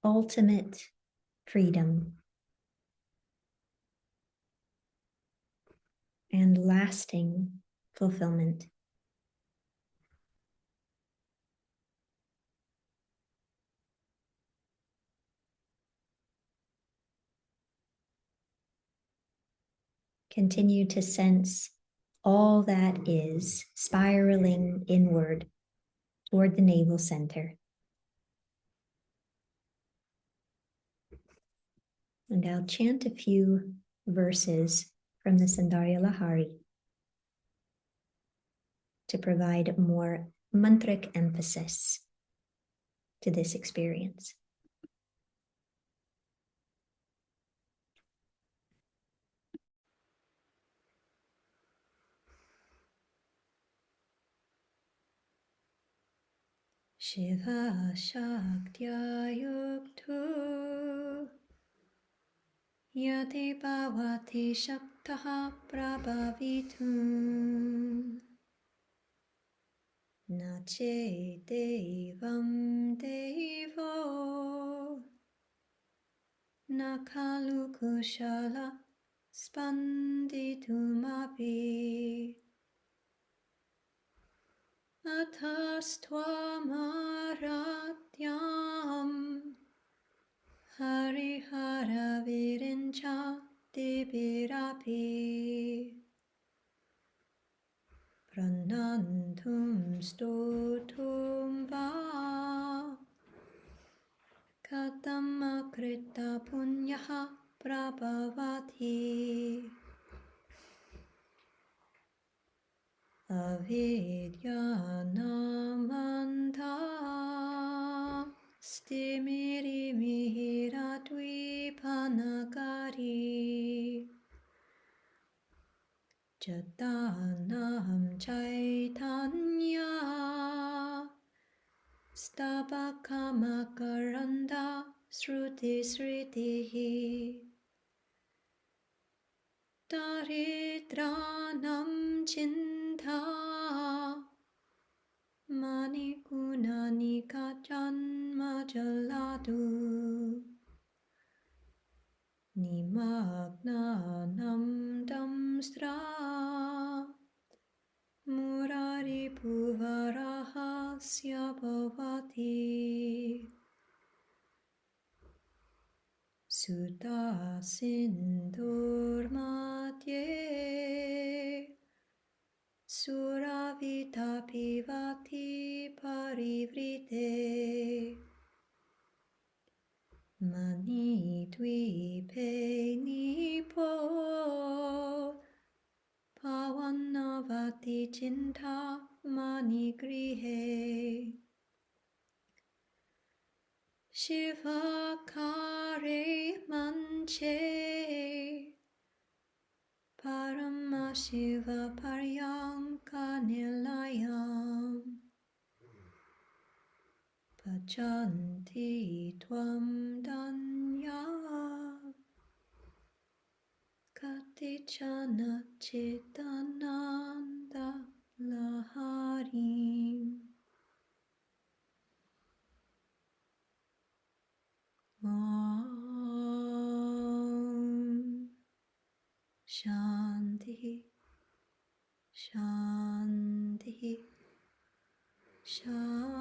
Ultimate freedom and lasting fulfillment. Continue to sense all that is spiraling inward toward the navel center. And I'll chant a few verses from the Sundarya Lahari to provide more mantric emphasis to this experience. Shiva Shaktya Yuktu Yati Bhavati Shaktaha Prabhavitum Nache Devam Devo Nakalu Kushala Spanditumapi Athastwamaratyam Harihara Virincha Dibirapi Pranantum Stotum Va Katamakrita Punyaha Prabhavati Avidyanamanta Stimiri Mihira Dvipanagari Jatanam Chaitanya Stabakamakaranda Sruti Sritihi Daridranam Chinta Manikunani Kajanma Jaladu Nimagnanam Damstra Murari Puvarahasya Bhavati Sutta Sindhurmadye Suravita Pivati Parivrite Mani Dvipe Nipo Pavanavati Chinta Mani Grihe Shivakare Manche Parama Shiva Paryanka Nilayam Pajanti Tvam Danya Katichana Chitananda Shanti, Shanti, Shanti.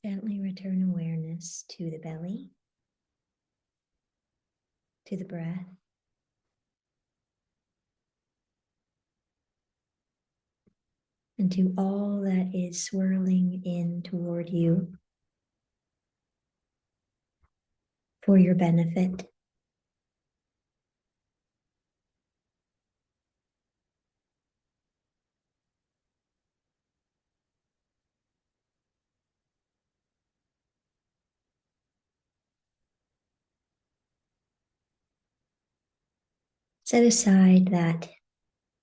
Gently return awareness to the belly, to the breath, and to all that is swirling in toward you for your benefit. Set aside that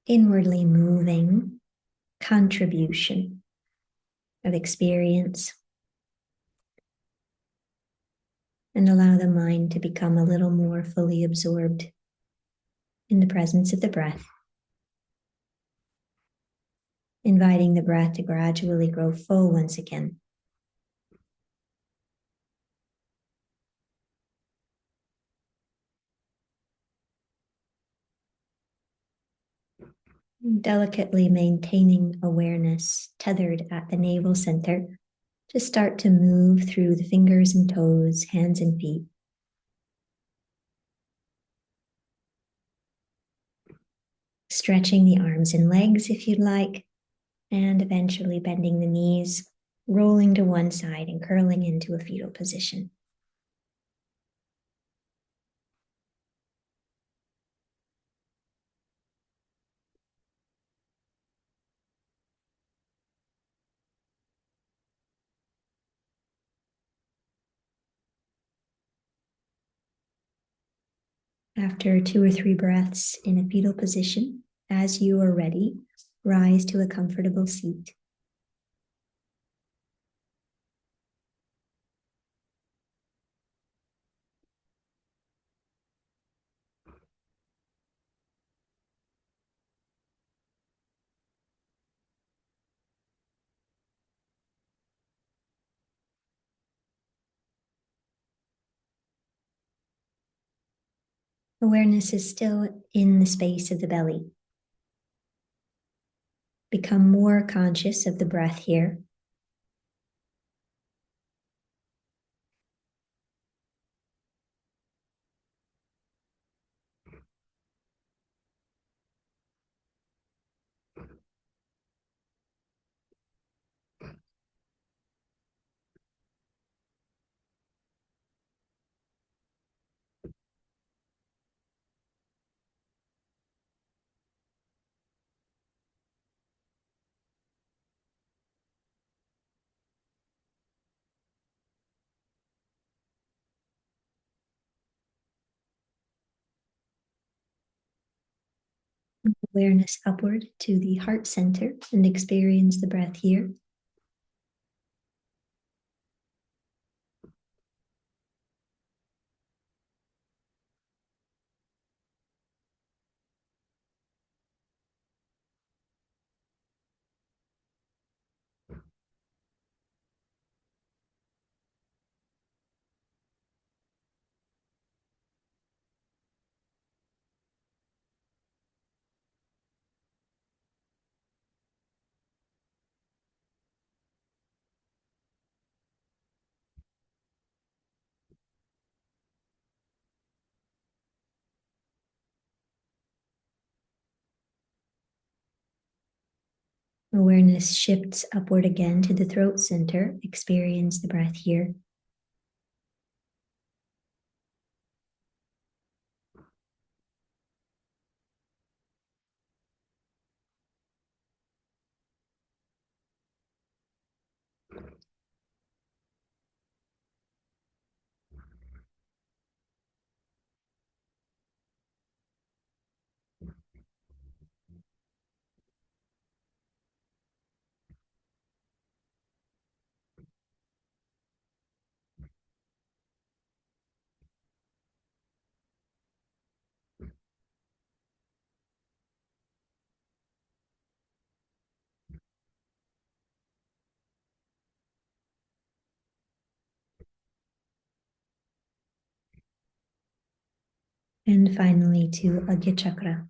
inwardly moving contribution of experience and allow the mind to become a little more fully absorbed in the presence of the breath, inviting the breath to gradually grow full once again. Delicately maintaining awareness tethered at the navel center to start to move through the fingers and toes, hands and feet. Stretching the arms and legs if you'd like, and eventually bending the knees, rolling to one side and curling into a fetal position. After 2 or 3 breaths in a fetal position, as you are ready, rise to a comfortable seat. Awareness is still in the space of the belly. Become more conscious of the breath here. Awareness upward to the heart center and experience the breath here. Awareness shifts upward again to the throat center. Experience the breath here. And finally to Agya Chakra.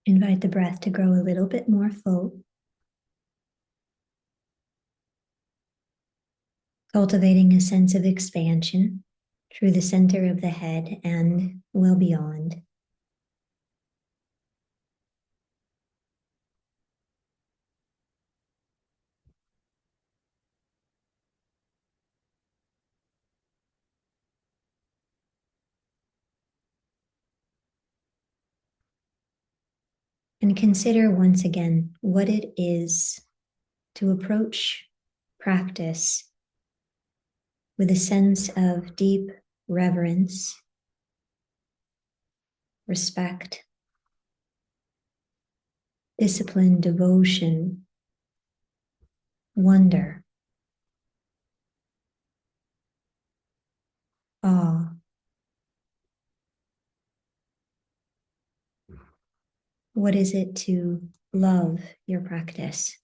Invite the breath to grow a little bit more full, cultivating a sense of expansion through the center of the head and well beyond. And consider once again what it is to approach practice with a sense of deep reverence, respect, discipline, devotion, wonder, awe. What is it to love your practice?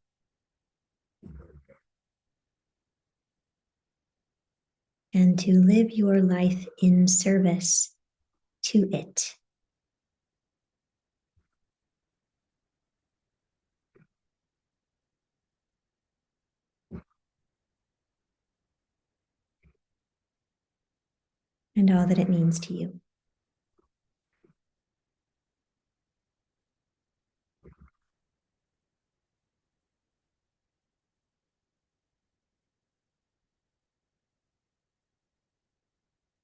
And to live your life in service to it. And all that it means to you.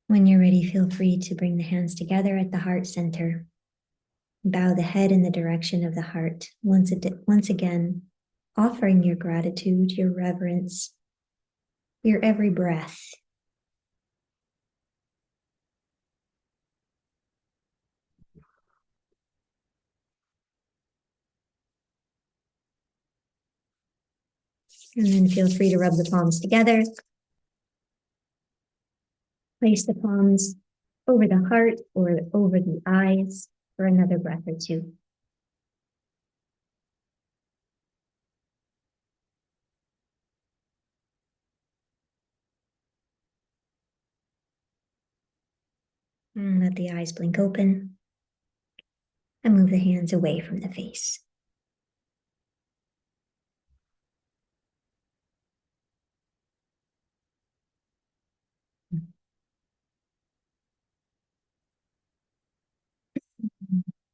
When you're ready, feel free to bring the hands together at the heart center. Bow the head in the direction of the heart. Once again, offering your gratitude, your reverence, your every breath. And then feel free to rub the palms together. Place the palms over the heart or over the eyes for another breath or two. And let the eyes blink open. And move the hands away from the face.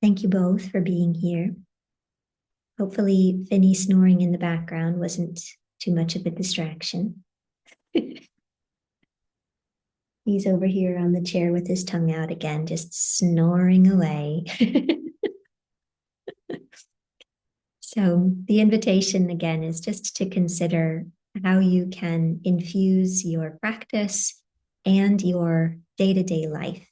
Thank you both for being here. Hopefully, Vinny snoring in the background wasn't too much of a distraction. He's over here on the chair with his tongue out again, just snoring away. So the invitation again is just to consider how you can infuse your practice and your day-to-day life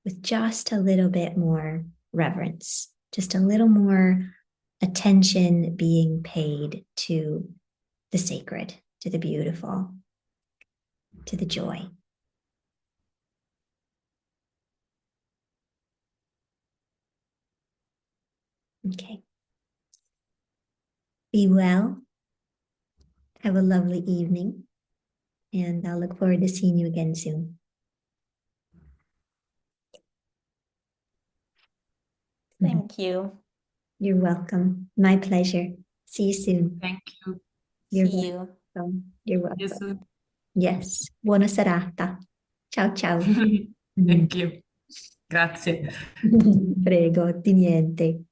with just a little bit more reverence, just a little more attention being paid to the sacred, to the beautiful, to the joy. Okay. Be well. Have a lovely evening. And I'll look forward to seeing you again soon. Thank you. You're welcome. My pleasure. See you soon. Thank you. See you. welcome. You're welcome. Yes, sir. Yes. Buona serata. Ciao ciao. Thank you. Grazie. Prego, di niente.